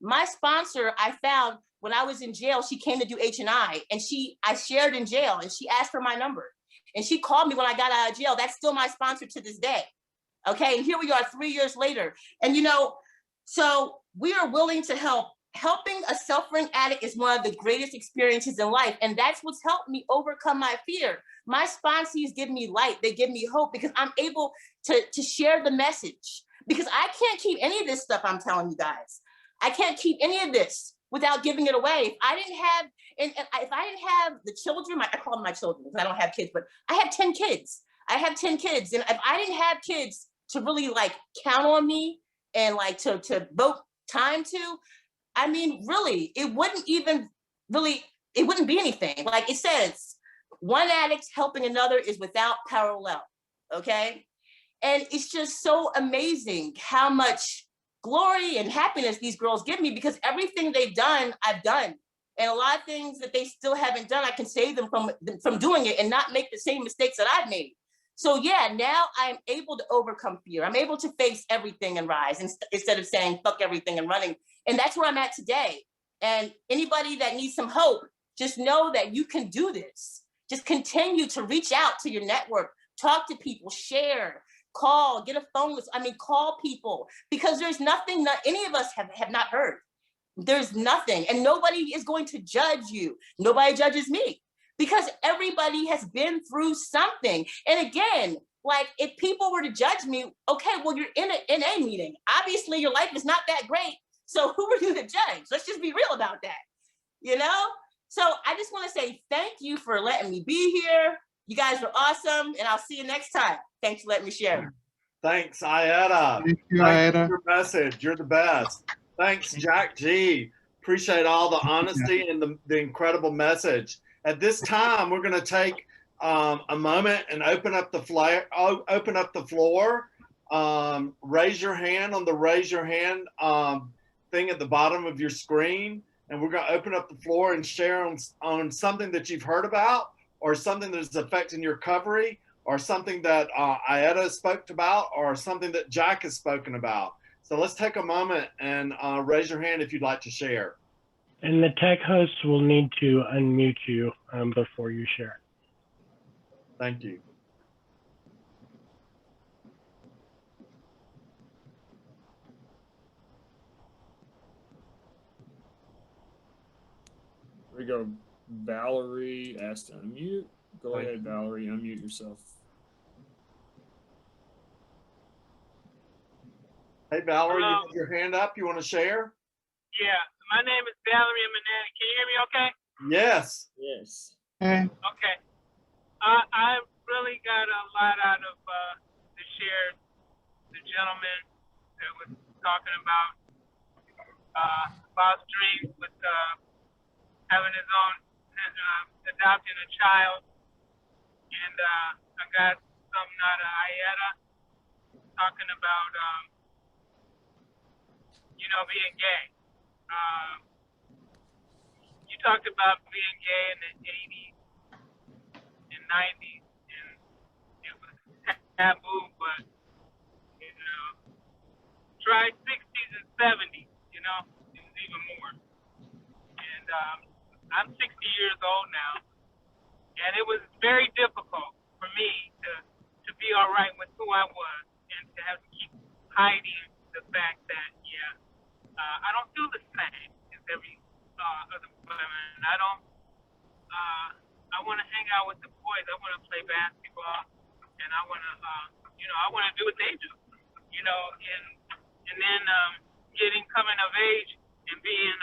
My sponsor, I found when I was in jail, she came to do H&I, and I shared in jail, and she asked for my number. And she called me when I got out of jail. That's still my sponsor to this day. Okay, and here we are 3 years later. And so we are willing to help. Helping a suffering addict is one of the greatest experiences in life. And that's what's helped me overcome my fear. My sponsees give me light. They give me hope because I'm able to share the message. Because I can't keep any of this stuff I'm telling you guys. I can't keep any of this without giving it away. If I didn't have the children, I call them my children because I don't have kids, but I have 10 kids. I have 10 kids. And if I didn't have kids to really count on me and to devote time to, I mean, really, it wouldn't be anything. Like it says, one addict helping another is without parallel, okay? And it's just so amazing how much glory and happiness these girls give me because everything they've done, I've done. And a lot of things that they still haven't done, I can save them from doing it and not make the same mistakes that I've made. So yeah, now I'm able to overcome fear. I'm able to face everything and rise instead of saying fuck everything and running. And that's where I'm at today. And anybody that needs some hope, just know that you can do this. Just continue to reach out to your network, talk to people, share, call, get a phone list. I mean, call people because there's nothing that any of us have not heard. There's nothing, and nobody is going to judge you. Nobody judges me. Because everybody has been through something. And again, if people were to judge me, okay, well, you're in an NA meeting. Obviously, your life is not that great. So who are you to judge? Let's just be real about that, So I just want to say thank you for letting me be here. You guys are awesome, and I'll see you next time. Thanks for letting me share. Thanks, Ayetta. Thank you, Thanks Ayetta. for your message. You're the best. Thanks, Jack G. Appreciate all the honesty and the incredible message. At this time, we're going to take a moment and open up the floor. Raise your hand on the raise your hand thing at the bottom of your screen, and we're going to open up the floor and share on something that you've heard about, or something that is affecting your recovery, or something that Ayetta spoke about, or something that Jack has spoken about. So let's take a moment and raise your hand if you'd like to share. And the tech host will need to unmute you before you share. Thank you. Here we go. Valerie asked to unmute. Go ahead, Valerie, unmute yourself. Hey, Valerie, you have your hand up. You want to share? Yeah, my name is Valerie Manani. Can you hear me okay? Yes. Yes. Hey. Okay. I really got a lot out of the share, the gentleman that was talking about dreams with having his own, adopting a child. And I got something out of Ayetta talking about, being gay. You talked about being gay in the 80s and 90s, and it was taboo, but, try 60s and 70s, it was even more. And I'm 60 years old now, and it was very difficult for me to be all right with who I was and to have to keep hiding the fact that, I don't feel the same as every other women. I want to hang out with the boys. I want to play basketball, and I want to, I want to do what they do, and then coming of age and being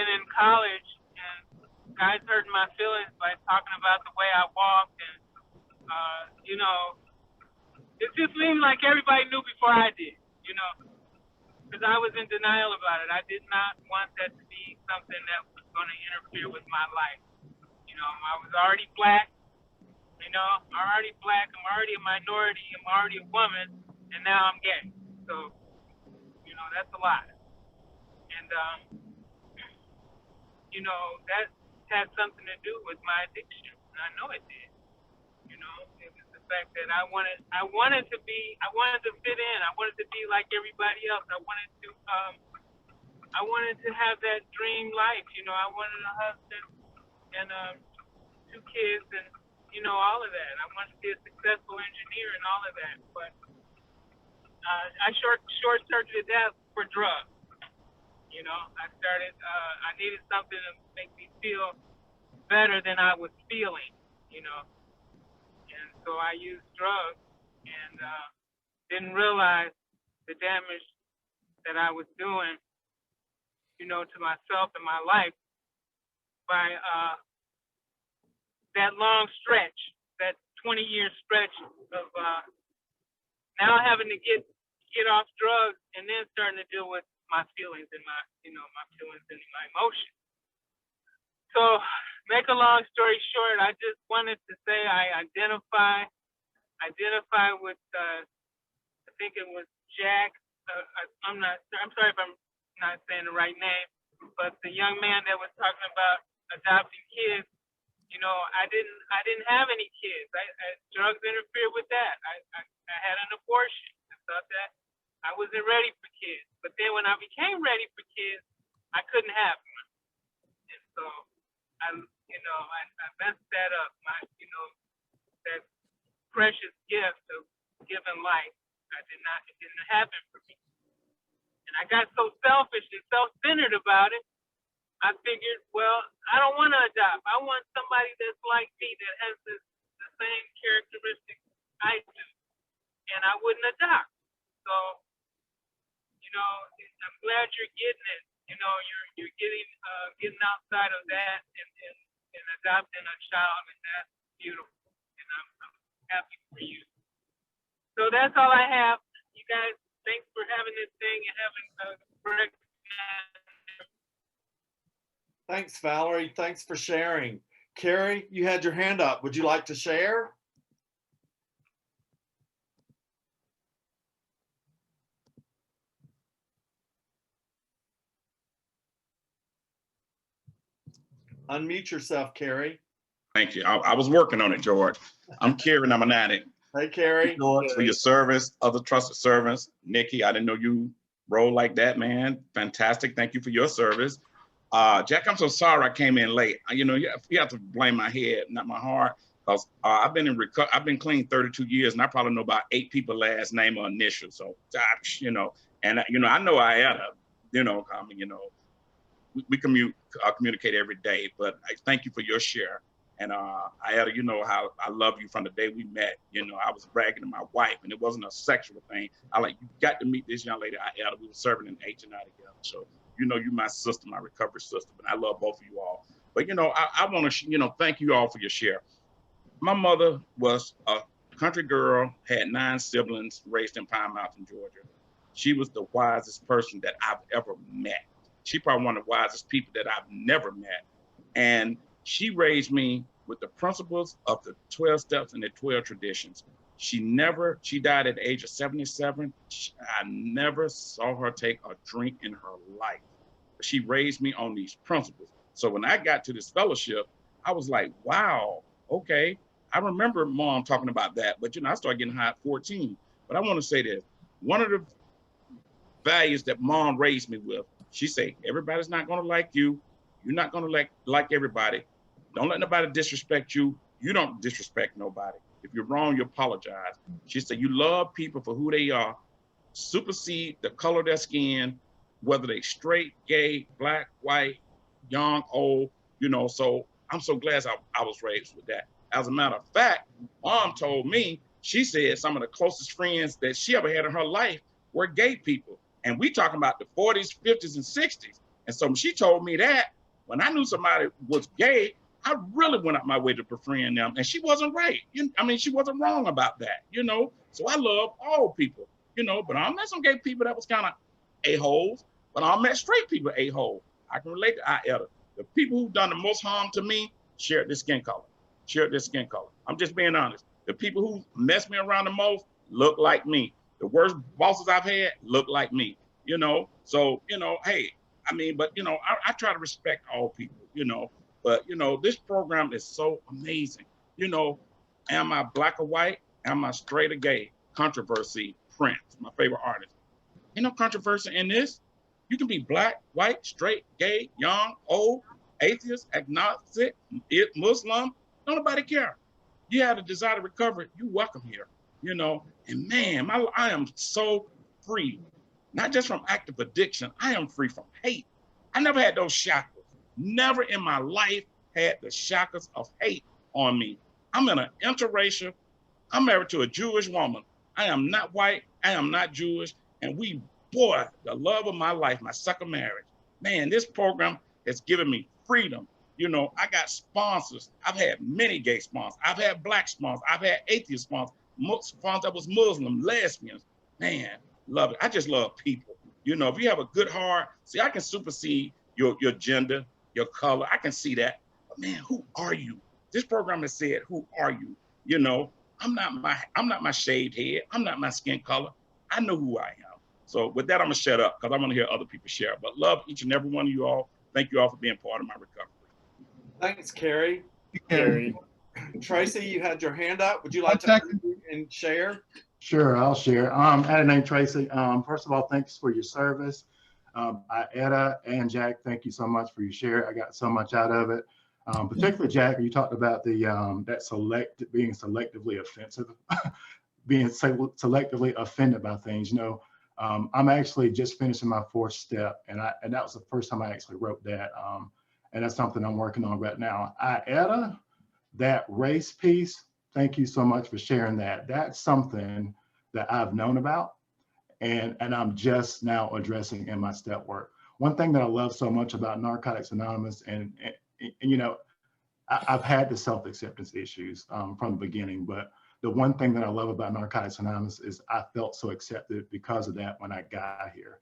in college, and guys hurting my feelings by talking about the way I walked, and it just seemed like everybody knew before I did, because I was in denial about it. I did not want that to be something that was going to interfere with my life. I was already black, I'm already black, I'm already a minority, I'm already a woman, and now I'm gay. So, that's a lot. And, that had something to do with my addiction, and I know it did. fact that I wanted to fit in. I wanted to be like everybody else. I wanted to have that dream life. You know, I wanted a husband and 2 kids and, you know, all of that. I wanted to be a successful engineer and all of that. But I short-circuited that for drugs. You know, I needed something to make me feel better than I was feeling, you know. And so I used drugs and didn't realize the damage that I was doing, you know, to myself and my life by that long stretch, that 20-year stretch of now having to get off drugs and then starting to deal with my feelings and my feelings and my emotions. So, make a long story short, I just wanted to say I identify with I think it was Jack. I'm sorry if I'm not saying the right name, but the young man that was talking about adopting kids. You know, I didn't have any kids. Drugs interfered with that. I had an abortion. I thought that I wasn't ready for kids. But then when I became ready for kids, I couldn't have one. And so I messed that up. That precious gift of giving life. It didn't happen for me. And I got so selfish and self-centered about it. I figured, well, I don't want to adopt. I want somebody that's like me, that has the same characteristics I do. And I wouldn't adopt. So, you know, I'm glad you're getting it. You know, you're getting outside of that and adopting a child, and that's beautiful. And I'm happy for you. So that's all I have. You guys, thanks for having this thing and having a great. Thanks, Valerie. Thanks for sharing. Carrie, you had your hand up. Would you like to share? Unmute yourself, Carrie. Thank you. I was working on it, George. I'm Carrie, and I'm an addict. Hey, Carrie. George, for your service, other trusted servants. Nikki, I didn't know you rolled like that, man. Fantastic. Thank you for your service. Jack, I'm so sorry I came in late. You know, you have to blame my head, not my heart, because I've been clean 32 years, and I probably know about 8 people last name or initial. So, you know, and you know, I know I had you know, I mean, you know, we communicate every day. But I thank you for your share. And you know how I love you from the day we met. You know, I was bragging to my wife, and it wasn't a sexual thing. You got to meet this young lady, Ayetta. We were serving in H&I together. So, you know, you're my sister, my recovery sister, and I love both of you all. But, you know, I want to, you know, thank you all for your share. My mother was a country girl, had 9 siblings, raised in Pine Mountain, Georgia. She was the wisest person that I've ever met. She probably one of the wisest people that I've never met. And she raised me with the principles of the 12 steps and the 12 traditions. She died at the age of 77. I never saw her take a drink in her life. She raised me on these principles. So when I got to this fellowship, I was like, wow, okay. I remember Mom talking about that, but you know, I started getting high at 14. But I want to say this, one of the values that Mom raised me with, she said, everybody's not gonna like you. You're not gonna like everybody. Don't let nobody disrespect you. You don't disrespect nobody. If you're wrong, you apologize. She said, you love people for who they are, supersede the color of their skin, whether they straight, gay, black, white, young, old, you know. So I'm so glad I was raised with that. As a matter of fact, Mom told me, she said some of the closest friends that she ever had in her life were gay people. And we talking about the 40s, 50s, and 60s. And so when she told me that, when I knew somebody was gay, I really went out my way to befriend them. And she wasn't right. I mean, she wasn't wrong about that, you know? So I love all people, you know, but I met some gay people that was kind of a-holes, but I met straight people a-hole. I can relate to Ayetta. The people who've done the most harm to me shared their skin color. I'm just being honest. The people who messed me around the most look like me. The worst bosses I've had look like me, you know? So, you know, hey, I mean, but, you know, I try to respect all people, you know? But, you know, this program is so amazing. You know, am I black or white? Am I straight or gay? Controversy, Prince, my favorite artist. Ain't no controversy in this. You can be black, white, straight, gay, young, old, atheist, agnostic, Muslim. Don't nobody care. You have a desire to recover, you welcome here. You know, and man, I am so free, not just from active addiction, I am free from hate. I never had those shackles. Never in my life had the shackles of hate on me. I'm in an interracial, I'm married to a Jewish woman. I am not white, I am not Jewish, and boy, the love of my life, my second marriage. Man, this program has given me freedom. You know, I got sponsors. I've had many gay sponsors. I've had black sponsors. I've had atheist sponsors. Sponsors that was Muslim, lesbians. Man, love it. I just love people. You know, if you have a good heart, see, I can supersede your gender, your color. I can see that. But man, who are you? This program has said, who are you? You know, I'm not my shaved head. I'm not my skin color. I know who I am. So with that, I'm gonna shut up because I want to hear other people share. But love each and every one of you all. Thank you all for being part of my recovery. Thanks, Carrie. Carrie. Tracy, you had your hand up. Would you like to unmute and share? Sure, I'll share. Added name Tracy. First of all, thanks for your service. Etta and Jack, thank you so much for your share. I got so much out of it. Particularly Jack, you talked about the being selectively offensive, being selectively offended by things. You know, I'm actually just finishing my 4th step, and that was the first time I actually wrote that, and that's something I'm working on right now. Etta, that race piece, thank you so much for sharing that. That's something that I've known about, and I'm just now addressing in my step work. One thing that I love so much about Narcotics Anonymous, and you know, I've had the self-acceptance issues from the beginning, but the one thing that I love about Narcotics Anonymous is I felt so accepted because of that when I got here.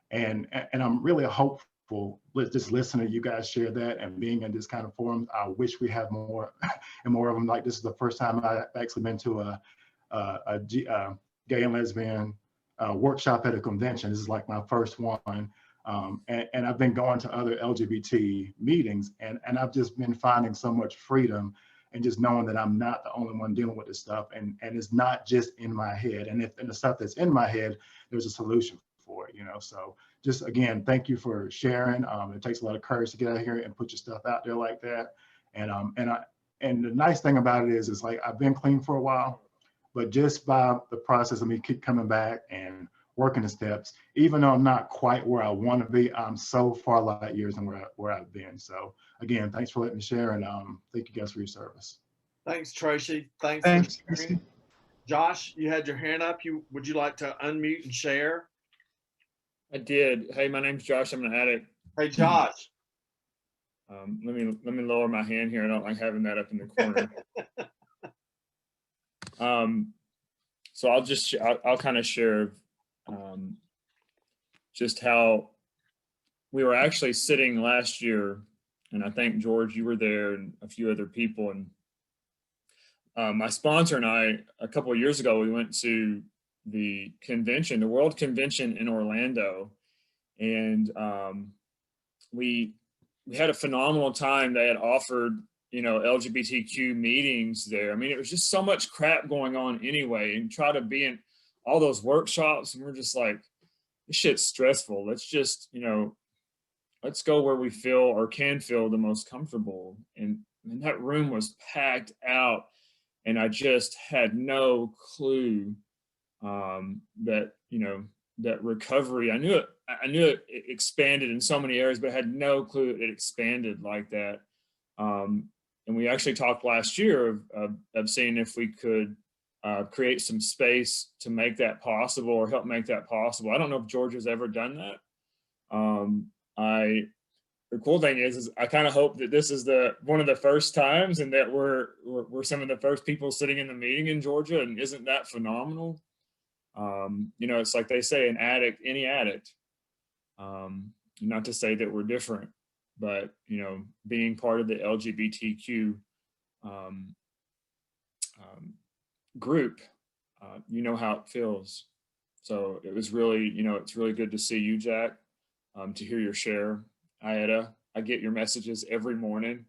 And I'm really hopeful, just listening to you guys share that and being in this kind of forum. I wish we have more and more of them. Like, this is the first time I've actually been to a gay and lesbian workshop at a convention. This is like my first one. And I've been going to other LGBT meetings, and I've just been finding so much freedom and just knowing that I'm not the only one dealing with this stuff, and it's not just in my head. And if the stuff that's in my head, there's a solution for it, you know. So just again, thank you for sharing. It takes a lot of courage to get out here and put your stuff out there like that. And the nice thing about it is like I've been clean for a while, but just by the process of me keep coming back and working the steps, even though I'm not quite where I want to be, I'm so far light years than where I've been. So again, thanks for letting me share, and thank you guys for your service. Thanks, Tracy. Thanks for sharing. Josh, you had your hand up. Would you like to unmute and share? I did. Hey, my name's Josh. I'm an addict. Hey, Josh. Let me lower my hand here. I don't like having that up in the corner. So I'll kind of share just how we were actually sitting last year, and I think George, you were there, and a few other people, and my sponsor and I, a couple of years ago, we went to the convention, the World Convention in Orlando, and we had a phenomenal time. They had offered, you know, LGBTQ meetings there. I mean, it was just so much crap going on anyway, and try to be in all those workshops, and we're just like, this shit's stressful. Let's just, you know, let's go where we feel or can feel the most comfortable. And that room was packed out, and I just had no clue that, you know, that recovery, I knew it expanded in so many areas, but I had no clue it expanded like that. And we actually talked last year of seeing if we could create some space to make that possible, or help make that possible. I don't know if George has ever done that. The cool thing is I kind of hope that this is one of the first times, and that we're some of the first people sitting in the meeting in Georgia. And isn't that phenomenal? You know, it's like they say, an addict, any addict. Not to say that we're different, but, you know, being part of the LGBTQ group, you know how it feels. So it was really, you know, it's really good to see you, Jack, to hear your share. Ida, I get your messages every morning,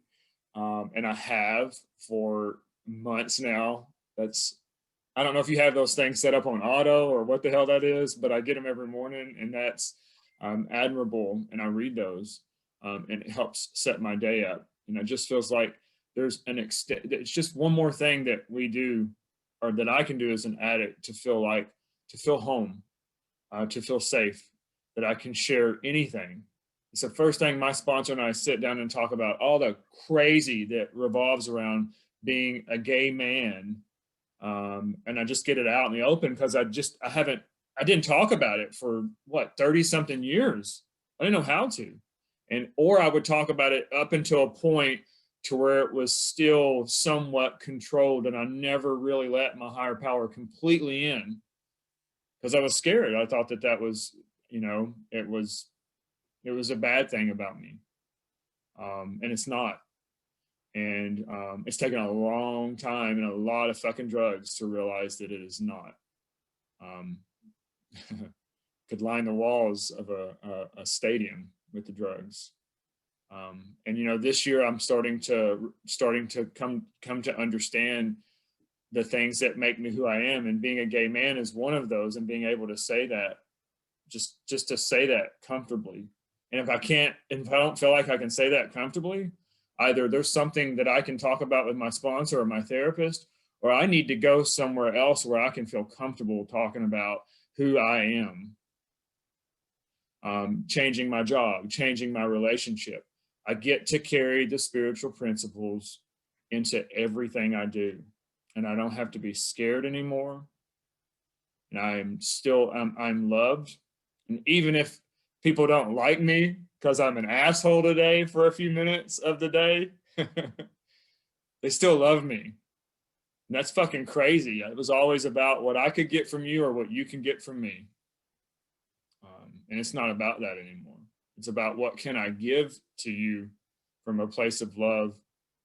and I have for months now. That's I don't know if you have those things set up on auto or what the hell that is, but I get them every morning, and that's admirable. And I read those, and it helps set my day up. And it just feels like there's an extent. It's just one more thing that we do, or that I can do as an addict, to feel home, to feel safe, that I can share anything. It's the first thing my sponsor and I sit down and talk about, all the crazy that revolves around being a gay man. And I just get it out in the open, because I didn't talk about it for 30 something years. I didn't know how to. Or I would talk about it up until a point to where it was still somewhat controlled, and I never really let my higher power completely in, because I was scared. I thought that was, it was a bad thing about me. And it's not. And it's taken a long time and a lot of fucking drugs to realize that it is not. Could line the walls of a stadium with the drugs. And this year I'm starting to come to understand the things that make me who I am, and being a gay man is one of those. And being able to say that, just to say that comfortably. And if I don't feel like I can say that comfortably, either there's something that I can talk about with my sponsor or my therapist, or I need to go somewhere else where I can feel comfortable talking about who I am. Changing my job, changing my relationship. I get to carry the spiritual principles into everything I do. And I don't have to be scared anymore. And I'm loved. And even if people don't like me because I'm an asshole today for a few minutes of the day, they still love me. And that's fucking crazy. It was always about what I could get from you or what you can get from me. And it's not about that anymore. It's about what can I give to you from a place of love,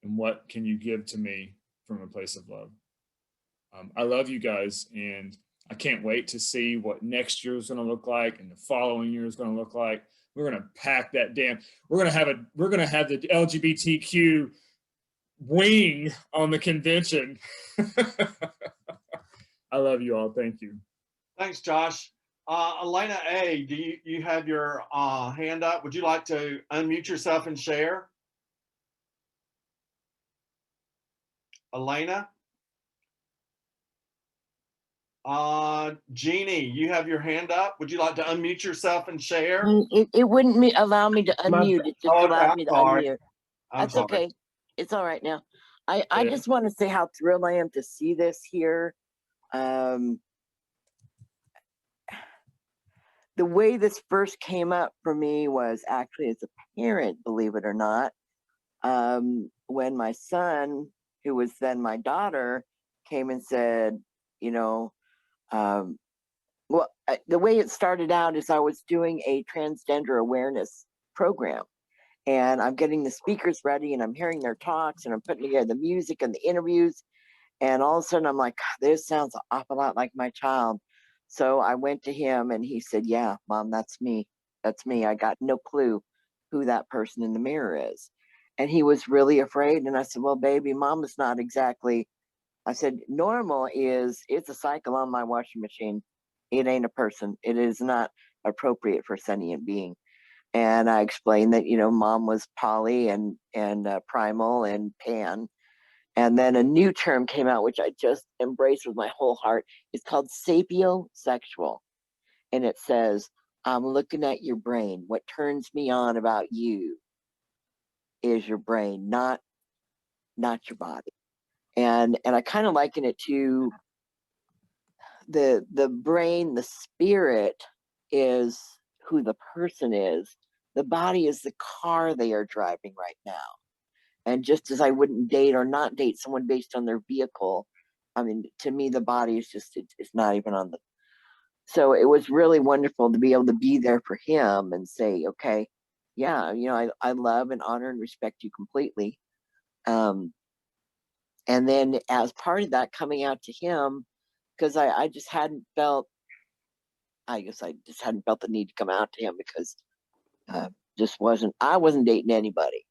and what can you give to me from a place of love. I love you guys, and I can't wait to see what next year is going to look like, and the following year is going to look like. We're going to pack that damn. We're going to have the LGBTQ wing on the convention. I love you all. Thank you. Thanks, Josh. Elena A., do you have your hand up? Would you like to unmute yourself and share? Elena? Jeannie, you have your hand up. Would you like to unmute yourself and share? It wouldn't allow me to unmute. It just allowed me to unmute. That's okay. It's all right now. I just want to say how thrilled I am to see this here. The way this first came up for me was actually as a parent, believe it or not, when my son, who was then my daughter, came and said, the way it started out is I was doing a transgender awareness program, and I'm getting the speakers ready, and I'm hearing their talks, and I'm putting together the music and the interviews, and all of a sudden I'm like, this sounds an awful lot like my child. So I went to him, and he said, yeah, Mom, that's me. That's me. I got no clue who that person in the mirror is. And he was really afraid. And I said, well, baby, Mom is not exactly. I said, normal is, it's a cycle on my washing machine. It ain't a person. It is not appropriate for a sentient being. And I explained that, Mom was poly and primal and pan. And then a new term came out, which I just embraced with my whole heart. It's called sapiosexual. And it says, I'm looking at your brain. What turns me on about you is your brain, not your body. And I kind of liken it to the brain. The spirit is who the person is. The body is the car they are driving right now. And just as I wouldn't date or not date someone based on their vehicle, I mean, to me, the body is just, it's not even on the. So it was really wonderful to be able to be there for him and say, okay, yeah, I love and honor and respect you completely. And then as part of that, coming out to him, because I just hadn't felt, I just hadn't felt the need to come out to him because I wasn't dating anybody.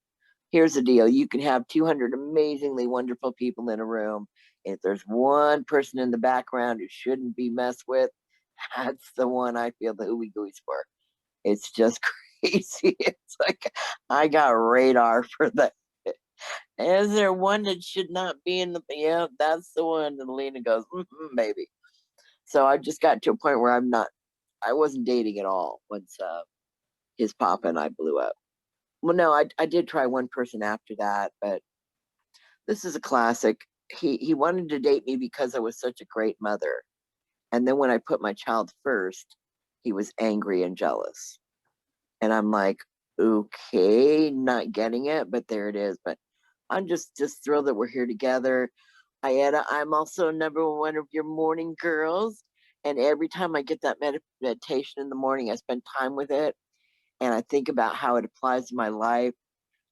Here's the deal. You can have 200 amazingly wonderful people in a room. If there's one person in the background who shouldn't be messed with, that's the one I feel the ooey gooey's for. It's just crazy. It's like I got radar for that. Is there one that should not be in the? Yeah, that's the one. And Lena goes, baby. So I just got to a point where I wasn't dating at all once his papa and I blew up. Well, no, I did try one person after that, but this is a classic. He wanted to date me because I was such a great mother. And then when I put my child first, he was angry and jealous. And I'm like, okay, not getting it, but there it is. But I'm just thrilled that we're here together. Ayetta, I'm also number one of your morning girls. And every time I get that meditation in the morning, I spend time with it. And I think about how it applies to my life.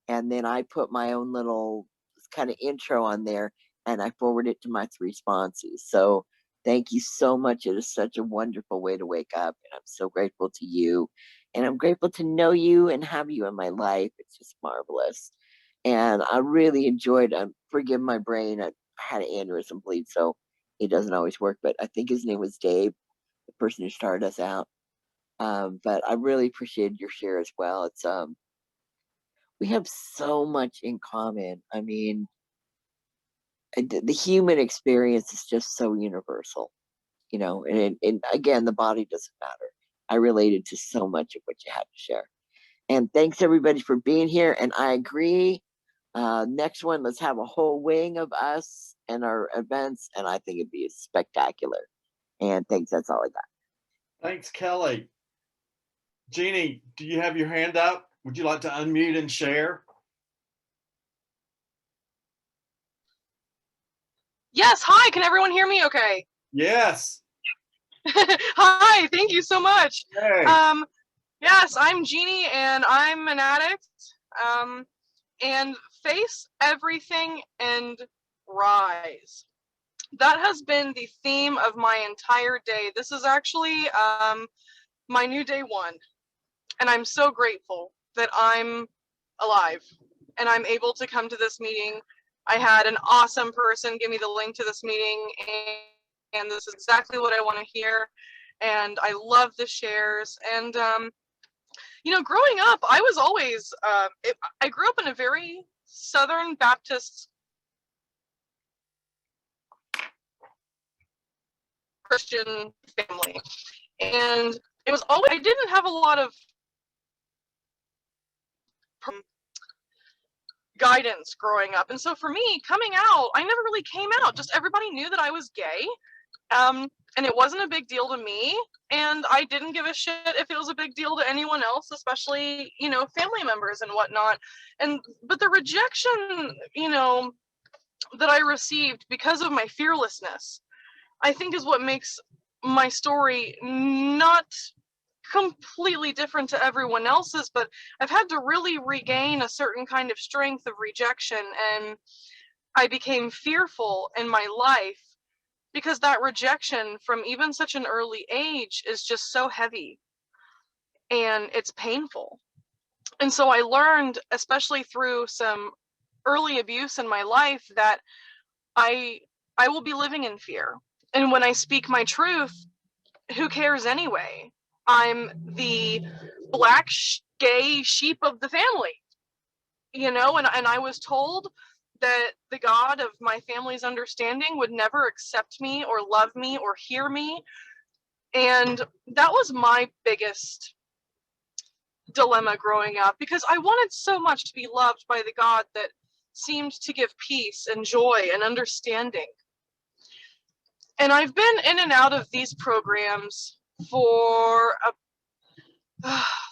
And then I put my own little kind of intro on there and I forward it to my 3 sponsors. So thank you so much. It is such a wonderful way to wake up. And I'm so grateful to you. And I'm grateful to know you and have you in my life. It's just marvelous. And I really enjoyed, forgive my brain, I had an aneurysm bleed, so it doesn't always work. But I think his name was Dave, the person who started us out. But I really appreciated your share as well. It's we have so much in common. I mean, the human experience is just so universal, you know, and again, the body doesn't matter. I related to so much of what you had to share. And thanks everybody for being here. And I agree. Next one, let's have a whole wing of us and our events. And I think it'd be spectacular. And thanks. That's all I got. Thanks, Kelly. Jeannie, do you have your hand up? Would you like to unmute and share? Yes, hi, can everyone hear me okay? Yes. Hi, thank you so much. Hey. Yes, I'm Jeannie and I'm an addict. And face everything and rise. That has been the theme of my entire day. This is actually my new day 1. And I'm so grateful that I'm alive and I'm able to come to this meeting. I had an awesome person give me the link to this meeting, and this is exactly what I want to hear. And I love the shares. And, you know, growing up, I was always, I grew up in a very Southern Baptist Christian family. And it was always, I didn't have a lot of guidance growing up. And so for me, coming out, I never really came out. Just everybody knew that I was gay. And it wasn't a big deal to me. And I didn't give a shit if it was a big deal to anyone else, especially, you know, family members and whatnot. But the rejection, you know, that I received because of my fearlessness, I think is what makes my story not completely different to everyone else's, but I've had to really regain a certain kind of strength of rejection, and I became fearful in my life because that rejection from even such an early age is just so heavy and it's painful. And so I learned, especially through some early abuse in my life, that I will be living in fear. And when I speak my truth, who cares anyway? I'm the black gay sheep of the family, you know, and I was told that the God of my family's understanding would never accept me or love me or hear me. And that was my biggest dilemma growing up, because I wanted so much to be loved by the God that seemed to give peace and joy and understanding. And I've been in and out of these programs for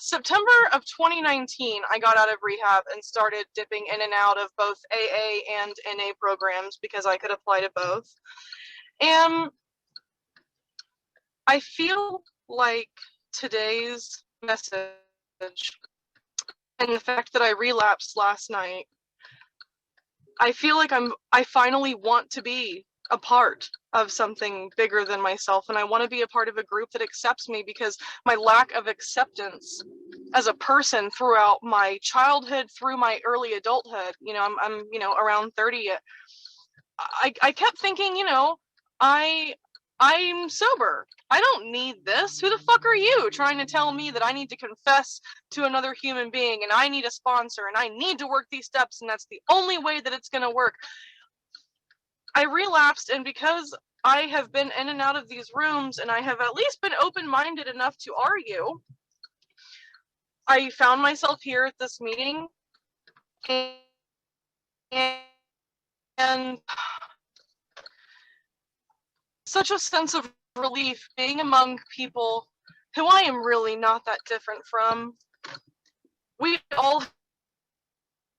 September of 2019, I got out of rehab and started dipping in and out of both AA and NA programs because I could apply to both. And I feel like today's message and the fact that I relapsed last night, I feel like I finally want to be a part of something bigger than myself, and I want to be a part of a group that accepts me, because my lack of acceptance as a person throughout my childhood through my early adulthood, you know, I'm you know, around 30, I kept thinking, you know, I'm sober. I don't need this. Who the fuck are you trying to tell me that I need to confess to another human being and I need a sponsor and I need to work these steps and that's the only way that it's going to work? I relapsed, and because I have been in and out of these rooms and I have at least been open-minded enough to argue, I found myself here at this meeting, and such a sense of relief being among people who I am really not that different from. We all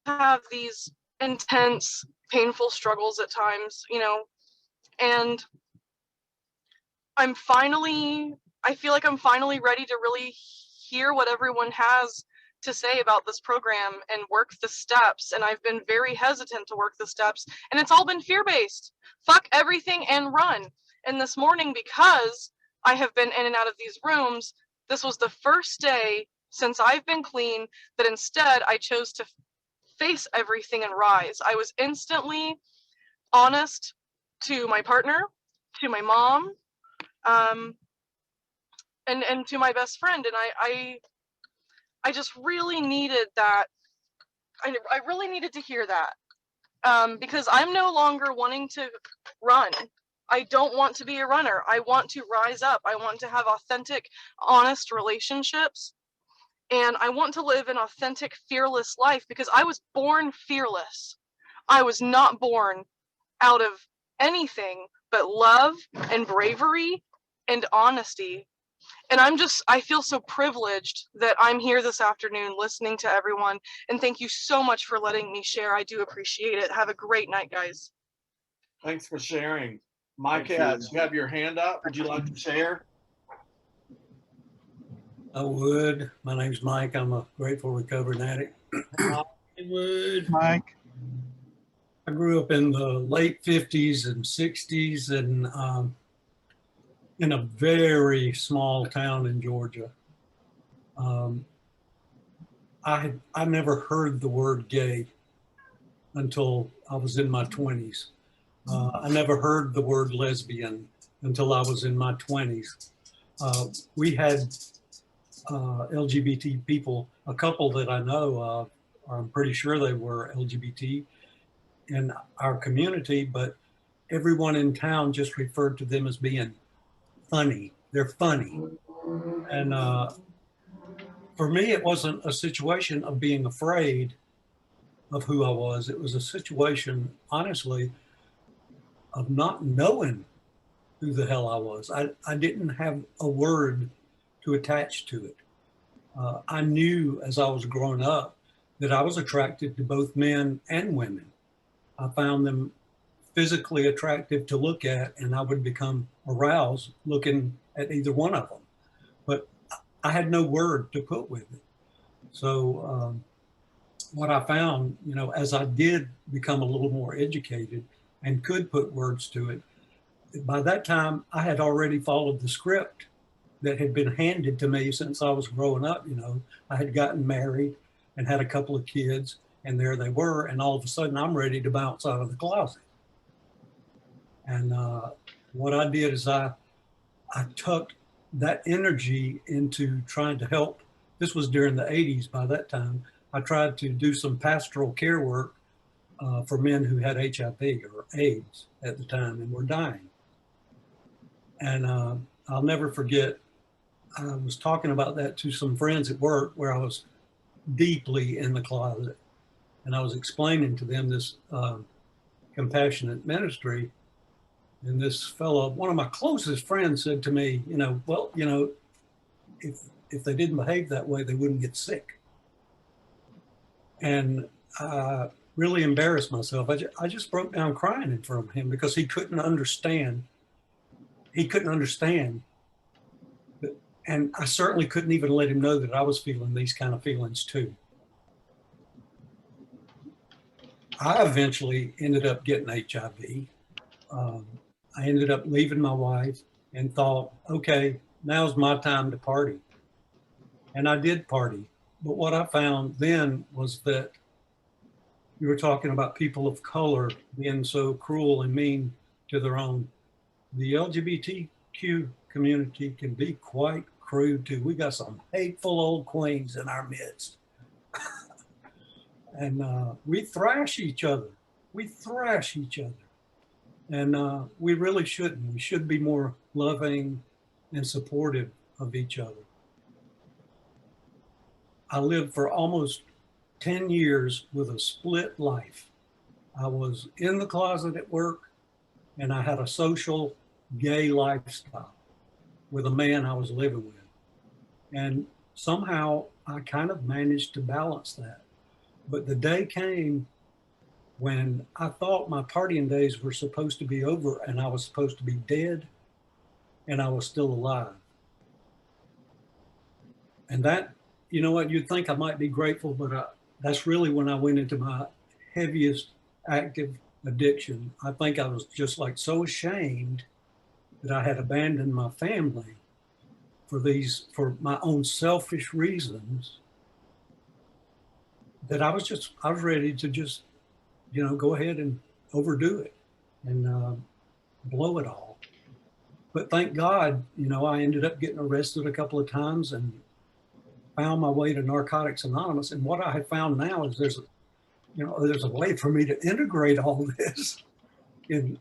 have these intense, painful struggles at times, you know, and I feel like I'm finally ready to really hear what everyone has to say about this program and work the steps. And I've been very hesitant to work the steps, and it's all been fear-based. Fuck everything and run. And this morning, because I have been in and out of these rooms, this was the first day since I've been clean that instead I chose to face everything and rise. I was instantly honest to my partner, to my mom, and to my best friend, and I just really needed that. I really needed to hear that, because I'm no longer wanting to run. I don't want to be a runner. I want to rise up. I want to have authentic, honest relationships, and I want to live an authentic, fearless life because I was born fearless. I was not born out of anything but love and bravery and honesty. And I feel so privileged that I'm here this afternoon listening to everyone. And thank you so much for letting me share. I do appreciate it. Have a great night, guys. Thanks for sharing. Micah, you have your hand up. Would you like to share? I would. My name's Mike. I'm a grateful recovering addict. I would. Mike. I grew up in the late 50s and 60s and in a very small town in Georgia. I never heard the word gay until I was in my 20s. I never heard the word lesbian until I was in my 20s. We had LGBT people, a couple that I know of, I'm pretty sure they were LGBT in our community, but everyone in town just referred to them as being funny. They're funny. And for me, it wasn't a situation of being afraid of who I was. It was a situation, honestly, of not knowing who the hell I was. I didn't have a word to attach to it. I knew as I was growing up that I was attracted to both men and women. I found them physically attractive to look at, and I would become aroused looking at either one of them. But I had no word to put with it. So what I found, you know, as I did become a little more educated and could put words to it, by that time I had already followed the script that had been handed to me since I was growing up. You know, I had gotten married and had a couple of kids, and there they were, and all of a sudden I'm ready to bounce out of the closet. And what I did is I took that energy into trying to help. This was during the 80s. By that time, I tried to do some pastoral care work for men who had HIV or AIDS at the time and were dying. And I'll never forget, I was talking about that to some friends at work where I was deeply in the closet. And I was explaining to them this compassionate ministry. And this fellow, one of my closest friends, said to me, you know, well, you know, if they didn't behave that way, they wouldn't get sick. And I really embarrassed myself. I just broke down crying in front of him because he couldn't understand. He couldn't understand. And I certainly couldn't even let him know that I was feeling these kind of feelings too. I eventually ended up getting HIV. I ended up leaving my wife and thought, okay, now's my time to party. And I did party. But what I found then was that, you were talking about people of color being so cruel and mean to their own. The LGBTQ community can be quite crude too. We got some hateful old queens in our midst. And we thrash each other. We thrash each other. And we really shouldn't. We should be more loving and supportive of each other. I lived for almost 10 years with a split life. I was in the closet at work, and I had a social gay lifestyle with a man I was living with. And somehow I kind of managed to balance that. But the day came when I thought my partying days were supposed to be over and I was supposed to be dead, and I was still alive. And that, you know what, you'd think I might be grateful, but that's really when I went into my heaviest active addiction. I think I was just like so ashamed that I had abandoned my family for my own selfish reasons, that I was ready to just, you know, go ahead and overdo it and blow it all. But thank God, you know, I ended up getting arrested a couple of times and found my way to Narcotics Anonymous. And what I have found now is there's a way for me to integrate all this in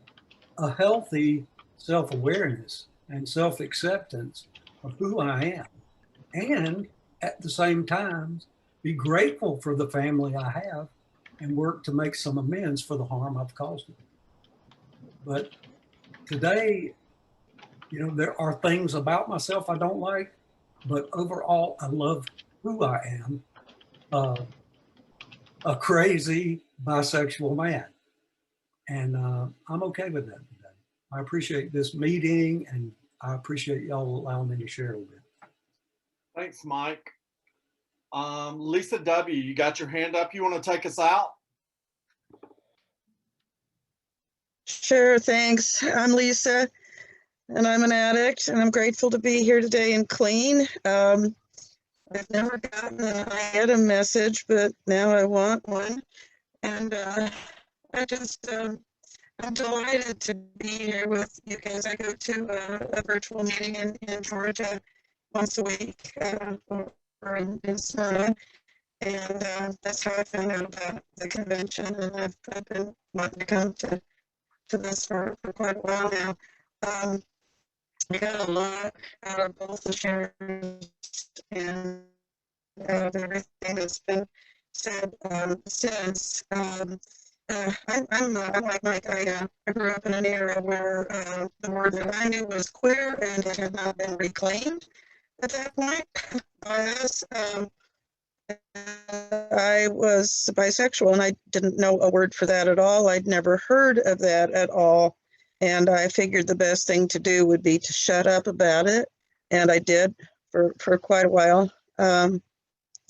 a healthy self-awareness and self-acceptance of who I am, and at the same time be grateful for the family I have and work to make some amends for the harm I've caused them. But today, you know, there are things about myself I don't like, but overall I love who I am, a crazy bisexual man. And I'm okay with that today. I appreciate this meeting, and I appreciate y'all allowing me to share a little bit. Thanks, Mike. Lisa W., you got your hand up. You want to take us out? Sure, thanks. I'm Lisa, and I'm an addict, and I'm grateful to be here today and clean. I've never gotten an item message, but now I want one. And I'm delighted to be here with you guys. I go to a virtual meeting in Georgia once a week, or in Smyrna, and that's how I found out about the convention. And I've been wanting to come to this for quite a while now. I got a lot out of both the shares and out of everything that's been said since. I'm like Mike. I grew up in an era where the word that I knew was queer, and it had not been reclaimed at that point by us. I was bisexual, and I didn't know a word for that at all. I'd never heard of that at all. And I figured the best thing to do would be to shut up about it. And I did for quite a while.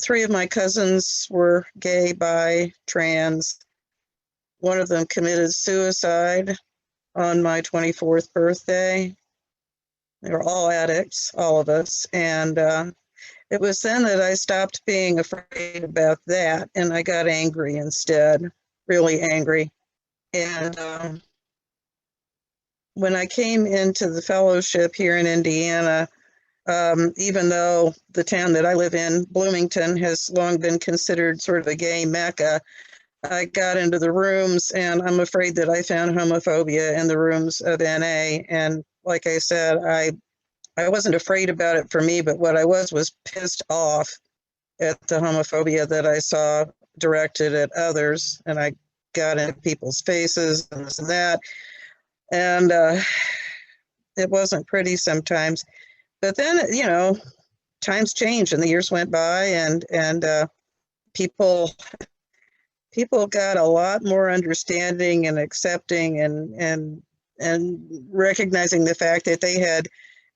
3 of my cousins were gay, bi, trans. One of them committed suicide on my 24th birthday. They were all addicts, all of us. And it was then that I stopped being afraid about that, and I got angry instead, really angry. And when I came into the fellowship here in Indiana, even though the town that I live in, Bloomington, has long been considered sort of a gay mecca, I got into the rooms, and I'm afraid that I found homophobia in the rooms of NA. And like I said, I wasn't afraid about it for me, but what I was pissed off at the homophobia that I saw directed at others. And I got into people's faces and this and that. And it wasn't pretty sometimes. But then, you know, times changed and the years went by, and people got a lot more understanding and accepting and recognizing the fact that they had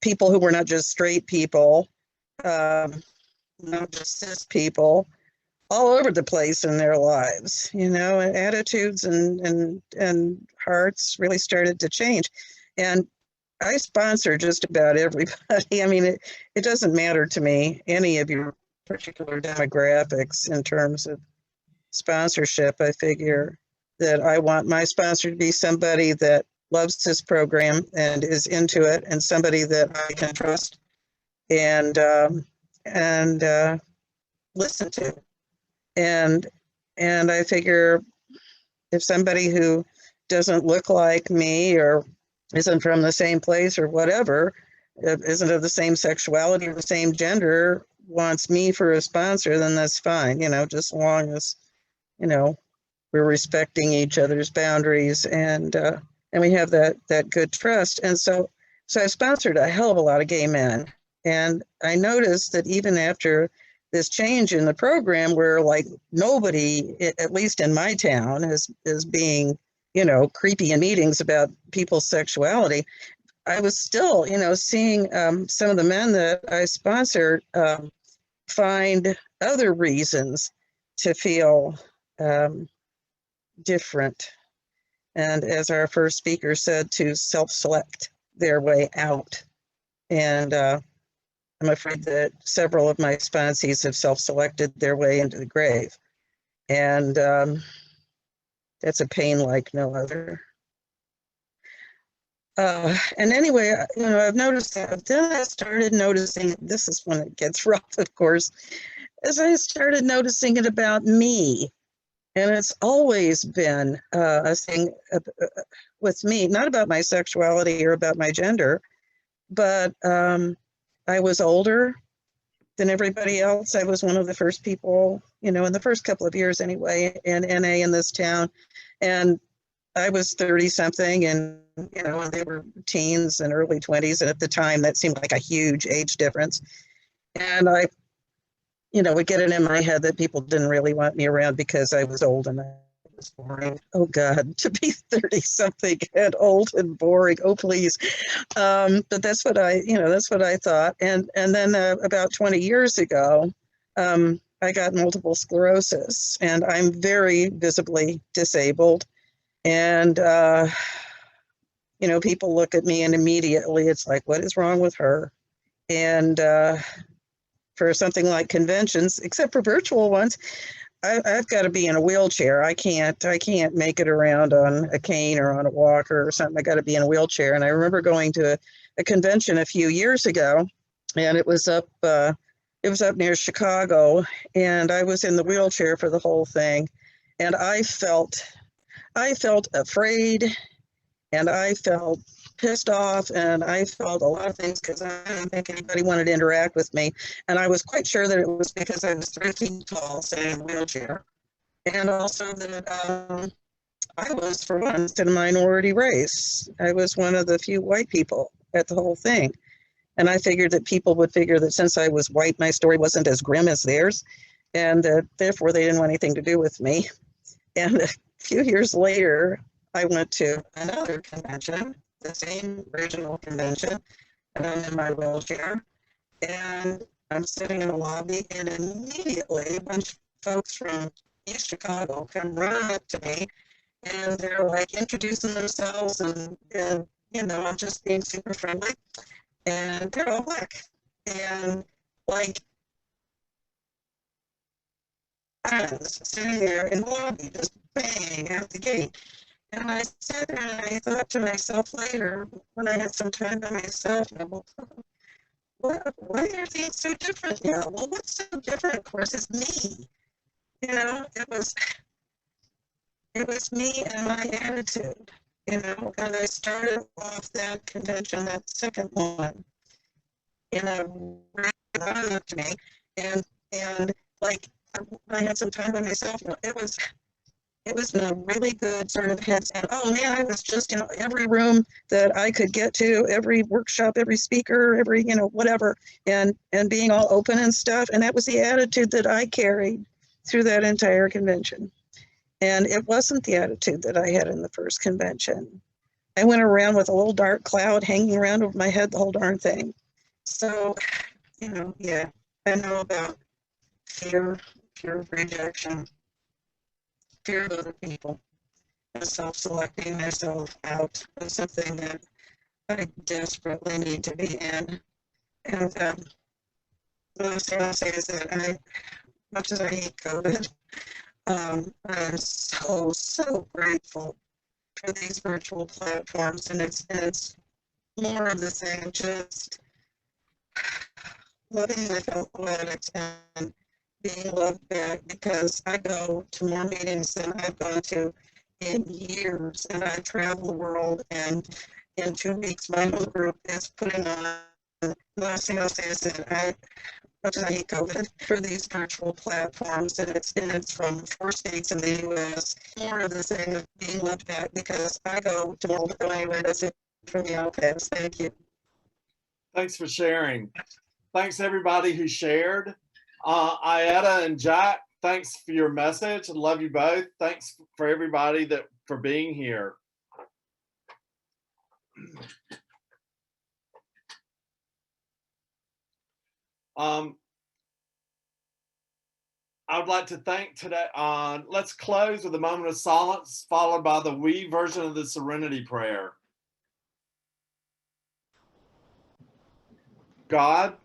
people who were not just straight people, not just cis people, all over the place in their lives, you know, and attitudes and hearts really started to change. And I sponsor just about everybody. I mean, it doesn't matter to me, any of your particular demographics in terms of sponsorship, I figure that I want my sponsor to be somebody that loves this program and is into it, and somebody that I can trust and listen to. And I figure if somebody who doesn't look like me or isn't from the same place or whatever, isn't of the same sexuality or the same gender, wants me for a sponsor, then that's fine, you know, just as long as, you know, we're respecting each other's boundaries and we have that good trust. And so I sponsored a hell of a lot of gay men. And I noticed that even after this change in the program where like nobody, at least in my town, is being, you know, creepy in meetings about people's sexuality, I was still, you know, seeing some of the men that I sponsored find other reasons to feel different. And as our first speaker said, to self-select their way out. And I'm afraid that several of my sponsees have self-selected their way into the grave. And that's a pain like no other. And anyway, you know, I've noticed that. Then I started noticing, this is when it gets rough, of course, as I started noticing it about me. And it's always been a thing with me, not about my sexuality or about my gender, but I was older than everybody else. I was one of the first people, you know, in the first couple of years anyway, in NA in this town. And I was 30 something and, you know, and they were teens and early 20s. And at the time that seemed like a huge age difference. And I, you know, would get it in my head that people didn't really want me around because I was old and I was boring. Oh God, to be 30 something and old and boring. Oh, please. But that's what I, you know, that's what I thought. And then about 20 years ago, I got multiple sclerosis and I'm very visibly disabled. And, you know, people look at me and immediately it's like, what is wrong with her? And for something like conventions, except for virtual ones, I've got to be in a wheelchair. I can't make it around on a cane or on a walker or something. I got to be in a wheelchair. And I remember going to a convention a few years ago, and it was up near Chicago, and I was in the wheelchair for the whole thing, and I felt afraid, and I felt pissed off, and I felt a lot of things because I didn't think anybody wanted to interact with me. And I was quite sure that it was because I was 3 feet tall, sitting in a wheelchair. And also that I was, for once, in a minority race. I was one of the few white people at the whole thing. And I figured that people would figure that since I was white, my story wasn't as grim as theirs, and that therefore they didn't want anything to do with me. And a few years later, I went to another convention, the same regional convention, and I'm in my wheelchair, and I'm sitting in the lobby, and immediately a bunch of folks from East Chicago come running up to me, and they're like introducing themselves, and you know, I'm just being super friendly, and they're all black, and like friends sitting there in the lobby, just bang out the gate. And I sat there and I thought to myself later, when I had some time by myself, why are things so different now? Well, what's so different, of course, is me. You know, it was me and my attitude, you know, and I started off that convention, that second one, you know, right up to me, and like, when I had some time by myself, you know, it was in a really good sort of head and oh man, I was just, you know, every room that I could get to, every workshop, every speaker, every, you know, whatever, and being all open and stuff. And that was the attitude that I carried through that entire convention. And it wasn't the attitude that I had in the first convention. I went around with a little dark cloud hanging around over my head the whole darn thing. So, you know, yeah, I know about fear of rejection, fear of other people, and self-selecting myself out of something that I desperately need to be in. And the last thing I'll say is that much as I hate COVID, I'm so grateful for these virtual platforms, and it's more of the same, just loving my fellow addicts and being loved back, because I go to more meetings than I've gone to in years, and I travel the world, and in 2 weeks my whole group is putting on, the last thing I'll say is that I hate COVID for these virtual platforms, and it's from 4 states in the U.S. More of the same of being loved back, because I go to more anyway. That's it for me. I'll pass. Thank you. Thanks for sharing. Thanks everybody who shared. Ietta and Jack, thanks for your message. I love you both. Thanks for everybody for being here. I would like to thank today. Let's close with a moment of silence, followed by the we version of the Serenity Prayer. God.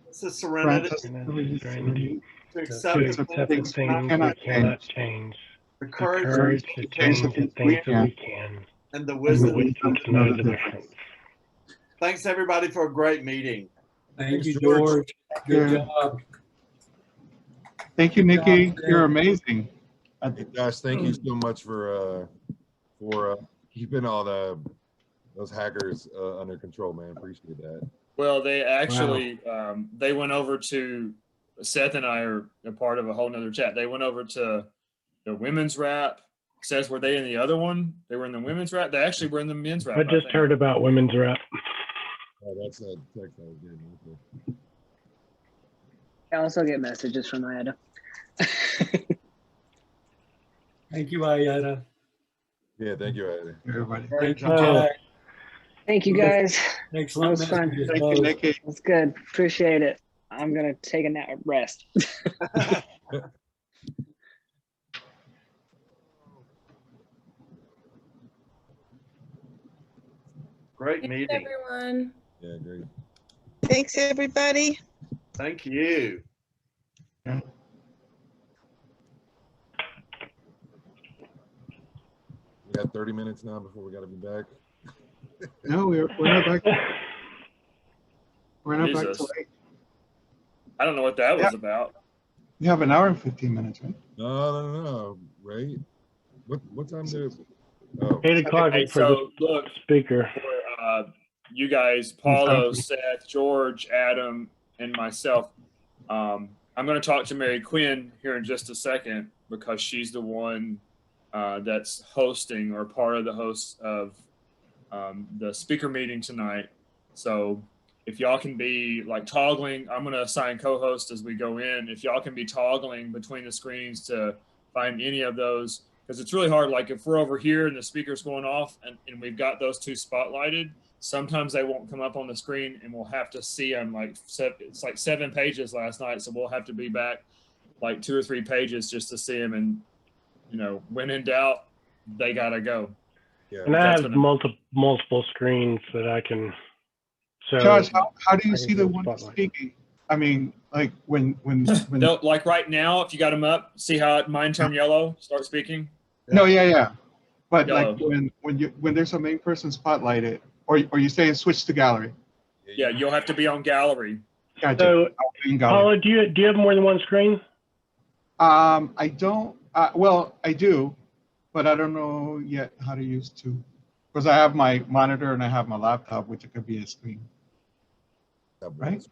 It's a serenity to accept the things we cannot change. The courage to change the things that we can. And the wisdom to know the difference. Thanks everybody for a great meeting. Thank you, George. Good job. Thank you, Nikki. You're amazing. Josh, thank you so much for keeping all those hackers under control, man. Appreciate that. Well, they actually they went over to Seth and I are a part of a whole nother chat. They went over to the women's rap. Says were they in the other one? They were in the women's rap. They actually were in the men's rap. I just heard about women's rap. Oh, that's a text I was getting. Okay. I also get messages from Ietta. Thank you, Ietta. Yeah, thank you, Ietta. Everybody. Thank you, Jack. Thank you, guys. Excellent. That was fun. Thank you, Nikki. That's good. Appreciate it. I'm gonna take a nap, rest. Great meeting. Thanks, everyone. Yeah, great. Thanks, everybody. Thank you. We got 30 minutes now before we got to be back. No, we're not back. We're not back Jesus. till 8. I don't know what that was about. We have an hour and 15 minutes, right? No. Right? What time do? Oh. 8 o'clock Hey, for so the look, speaker. for you guys, Paulo, Seth, George, Adam, and myself. I'm going to talk to Mary Quinn here in just a second, because she's the one that's hosting or part of the host of the speaker meeting tonight. So if y'all can be like toggling, I'm going to assign co-host as we go in. If y'all can be toggling between the screens to find any of those, because it's really hard. Like if we're over here and the speaker's going off and we've got those two spotlighted, sometimes they won't come up on the screen and we'll have to see them. Like it's like 7 pages last night. So we'll have to be back like 2 or 3 pages just to see them. And, you know, when in doubt, they got to go. Yeah. And I have multiple screens that I can. So Josh, how do you see the one speaking? I mean, like when no, like right now, if you got them up, see how mine turned yellow, start speaking? No, yeah. But Yellow. like when there's a main person spotlighted, or you say switch to gallery. Yeah, you'll have to be on gallery. Gotcha. So, I'll be in Paula, gallery. do you have more than one screen? I don't. Well, I do, but I don't know yet how to use 2, because I have my monitor and I have my laptop, which it could be a screen. Right.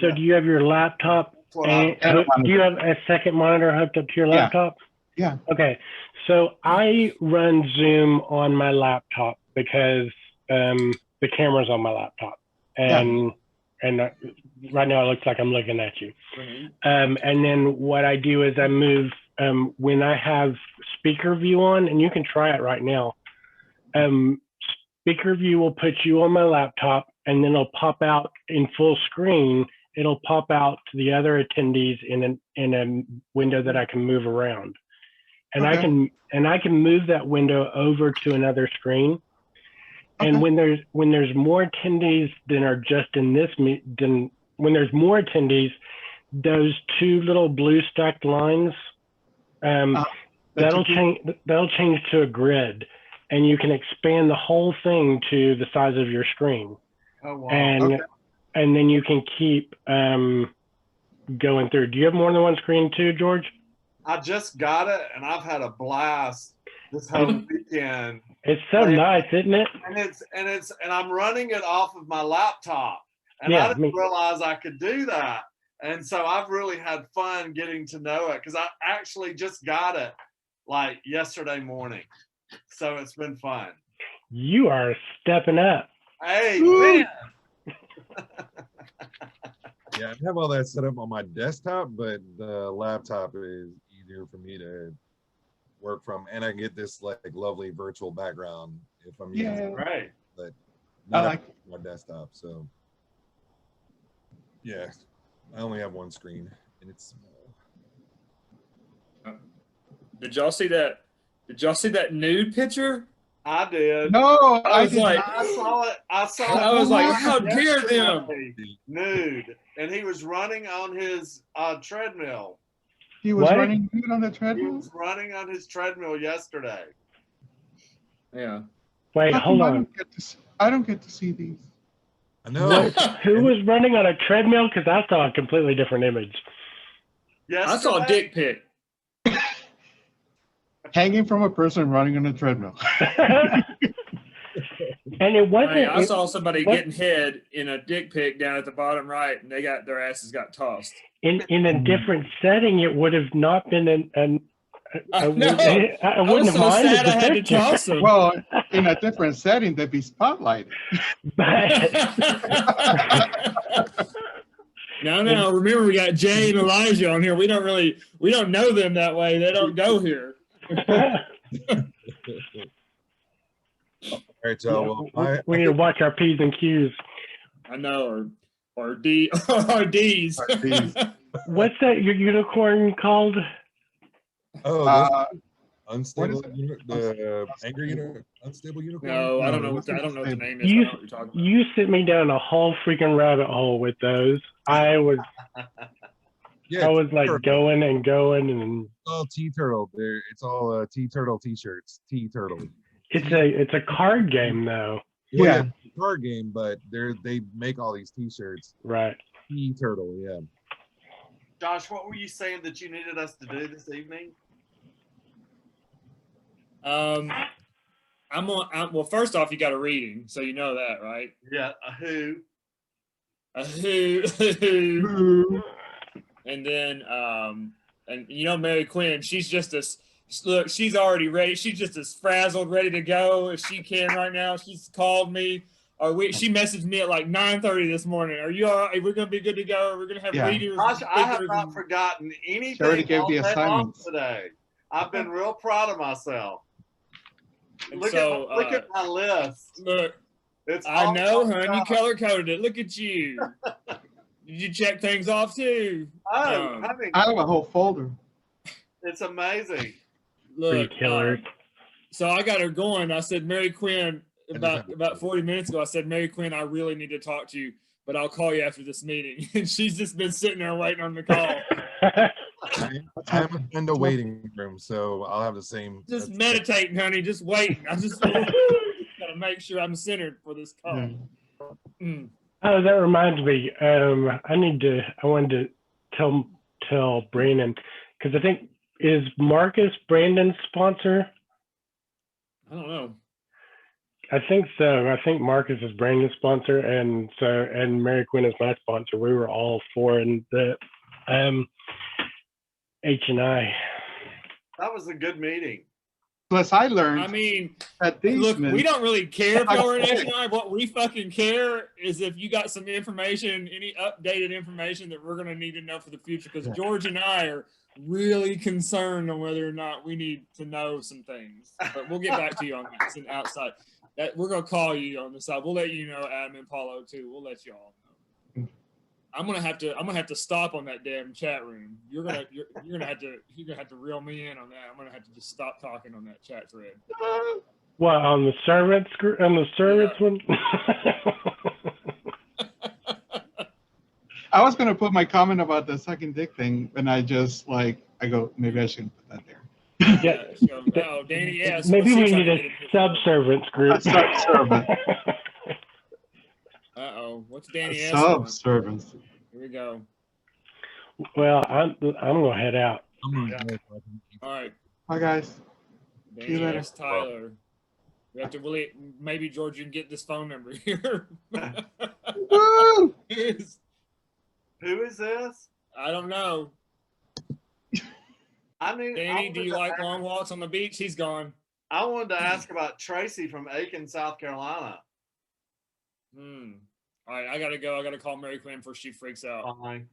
So do you have your laptop? And, do you have a second monitor hooked up to your laptop? Yeah. Okay. So I run Zoom on my laptop because the camera's on my laptop, and right now it looks like I'm looking at you. And then what I do is I move when I have speaker view on, and you can try it right now. Speaker view will put you on my laptop, and then it'll pop out in full screen. It'll pop out to the other attendees in a window that I can move around, and I can move that window over to another screen. And when there's more attendees than are just in this when there's more attendees, those two little blue stacked lines, that'll change to a grid, and you can expand the whole thing to the size of your screen. Oh, wow. And then you can keep going through. Do you have more than one screen too, George? I just got it, and I've had a blast this whole weekend. It's so nice, isn't it? And I'm running it off of my laptop, and I didn't realize I could do that. And so I've really had fun getting to know it because I actually just got it like yesterday morning. So it's been fun. You are stepping up. Hey, man. Yeah, I have all that set up on my desktop, but the laptop is easier for me to work from, and I get this like lovely virtual background if I'm using it. Right. But I not like my desktop, so yeah, I only have one screen, and it's small. Did y'all see that? Did y'all see that nude picture? I did. No, I was like, I saw it. I was like, how dare them? Nude, and he was running on his treadmill. He was running nude on the treadmill? He was running on his treadmill yesterday. Yeah. Wait, hold on. I don't get to see these. I know. Who was running on a treadmill? Because I saw a completely different image. Yes, I saw a dick pic. Hanging from a person running on a treadmill. And it wasn't. I saw somebody getting head in a dick pic down at the bottom right, and they got their asses got tossed. In a different setting, it would have not been I wouldn't have so minded sad the I had to picture. toss them. Well, in a different setting, they'd be spotlighted. No, remember we got Jay and Elijah on here. We don't know them that way. They don't go here. All right, so we need to watch our P's and Q's. I know, or D or D's. What's that your unicorn called? Oh, unstable, the angry unstable unicorn. No, I don't know what the name is. I don't know what you're talking about. You sent me down a whole freaking rabbit hole with those. I was like going and going and. All Tea Turtle. It's all Tea Turtle T-shirts. Tea Turtle. It's a card game though. Well, yeah, it's a card game, but they make all these T-shirts. Right. Tea Turtle, yeah. Josh, what were you saying that you needed us to do this evening? Well, first off, you got a reading, so you know that, right? Yeah, a who. And then, and you know, Mary Quinn, she's just as, look, she's already ready. She's just as frazzled, ready to go as she can right now. She's called me, she messaged me at like 9:30 this morning. Are you all right? We're going to be good to go. We're going to have readers. Gosh, I have not forgotten anything all day long today. I've been real proud of myself. Look at my list. Look, I know, hon. You color coded it. Look at you. Did you check things off too? Oh, I have a whole folder. It's amazing. Look, so I got her going. I said, Mary Quinn, about 40 minutes ago, I said, Mary Quinn, I really need to talk to you, but I'll call you after this meeting. And she's just been sitting there waiting on the call. I'm in the waiting room, so I'll have the same. Just meditating, honey. Just waiting. I just gotta make sure I'm centered for this call. Oh, that reminds me. I wanted to tell Brandon, because I think, is Marcus Brandon's sponsor? I don't know. I think so. I think Marcus is Brandon's sponsor, and Mary Quinn is my sponsor. We were all four in the H&I. That was a good meeting. Plus, I learned. I mean, look, we don't really care if you're an H&I. What we fucking care is if you got some information, any updated information that we're going to need to know for the future. Because George and I are really concerned on whether or not we need to know some things. But we'll get back to you on that. It's an outside. We're going to call you on the side. We'll let you know, Adam and Paulo too. We'll let you all know. I'm gonna have to stop on that damn chat room. You're gonna have to reel me in on that. I'm gonna have to just stop talking on that chat thread. What, on the servants one? I was gonna put my comment about the sucking dick thing, and I just I go, maybe I shouldn't put that there. Yeah. So, oh, Danny S. Maybe what's he we trying need to a get into the room? subservience group. Subservient. Uh-oh. What's Danny S. want? Subservience. Here we go. Well, I'm gonna head out. All right. Bye, guys. See you Danny later. S. Tyler. We have to really, maybe George, you can get this phone number here. Woo! Who is this? I don't know. Danny, do you like long walks on the beach? He's gone. I wanted to ask about Tracy from Aiken, South Carolina. All right, I gotta go. I gotta call Mary Quinn before she freaks out. Bye.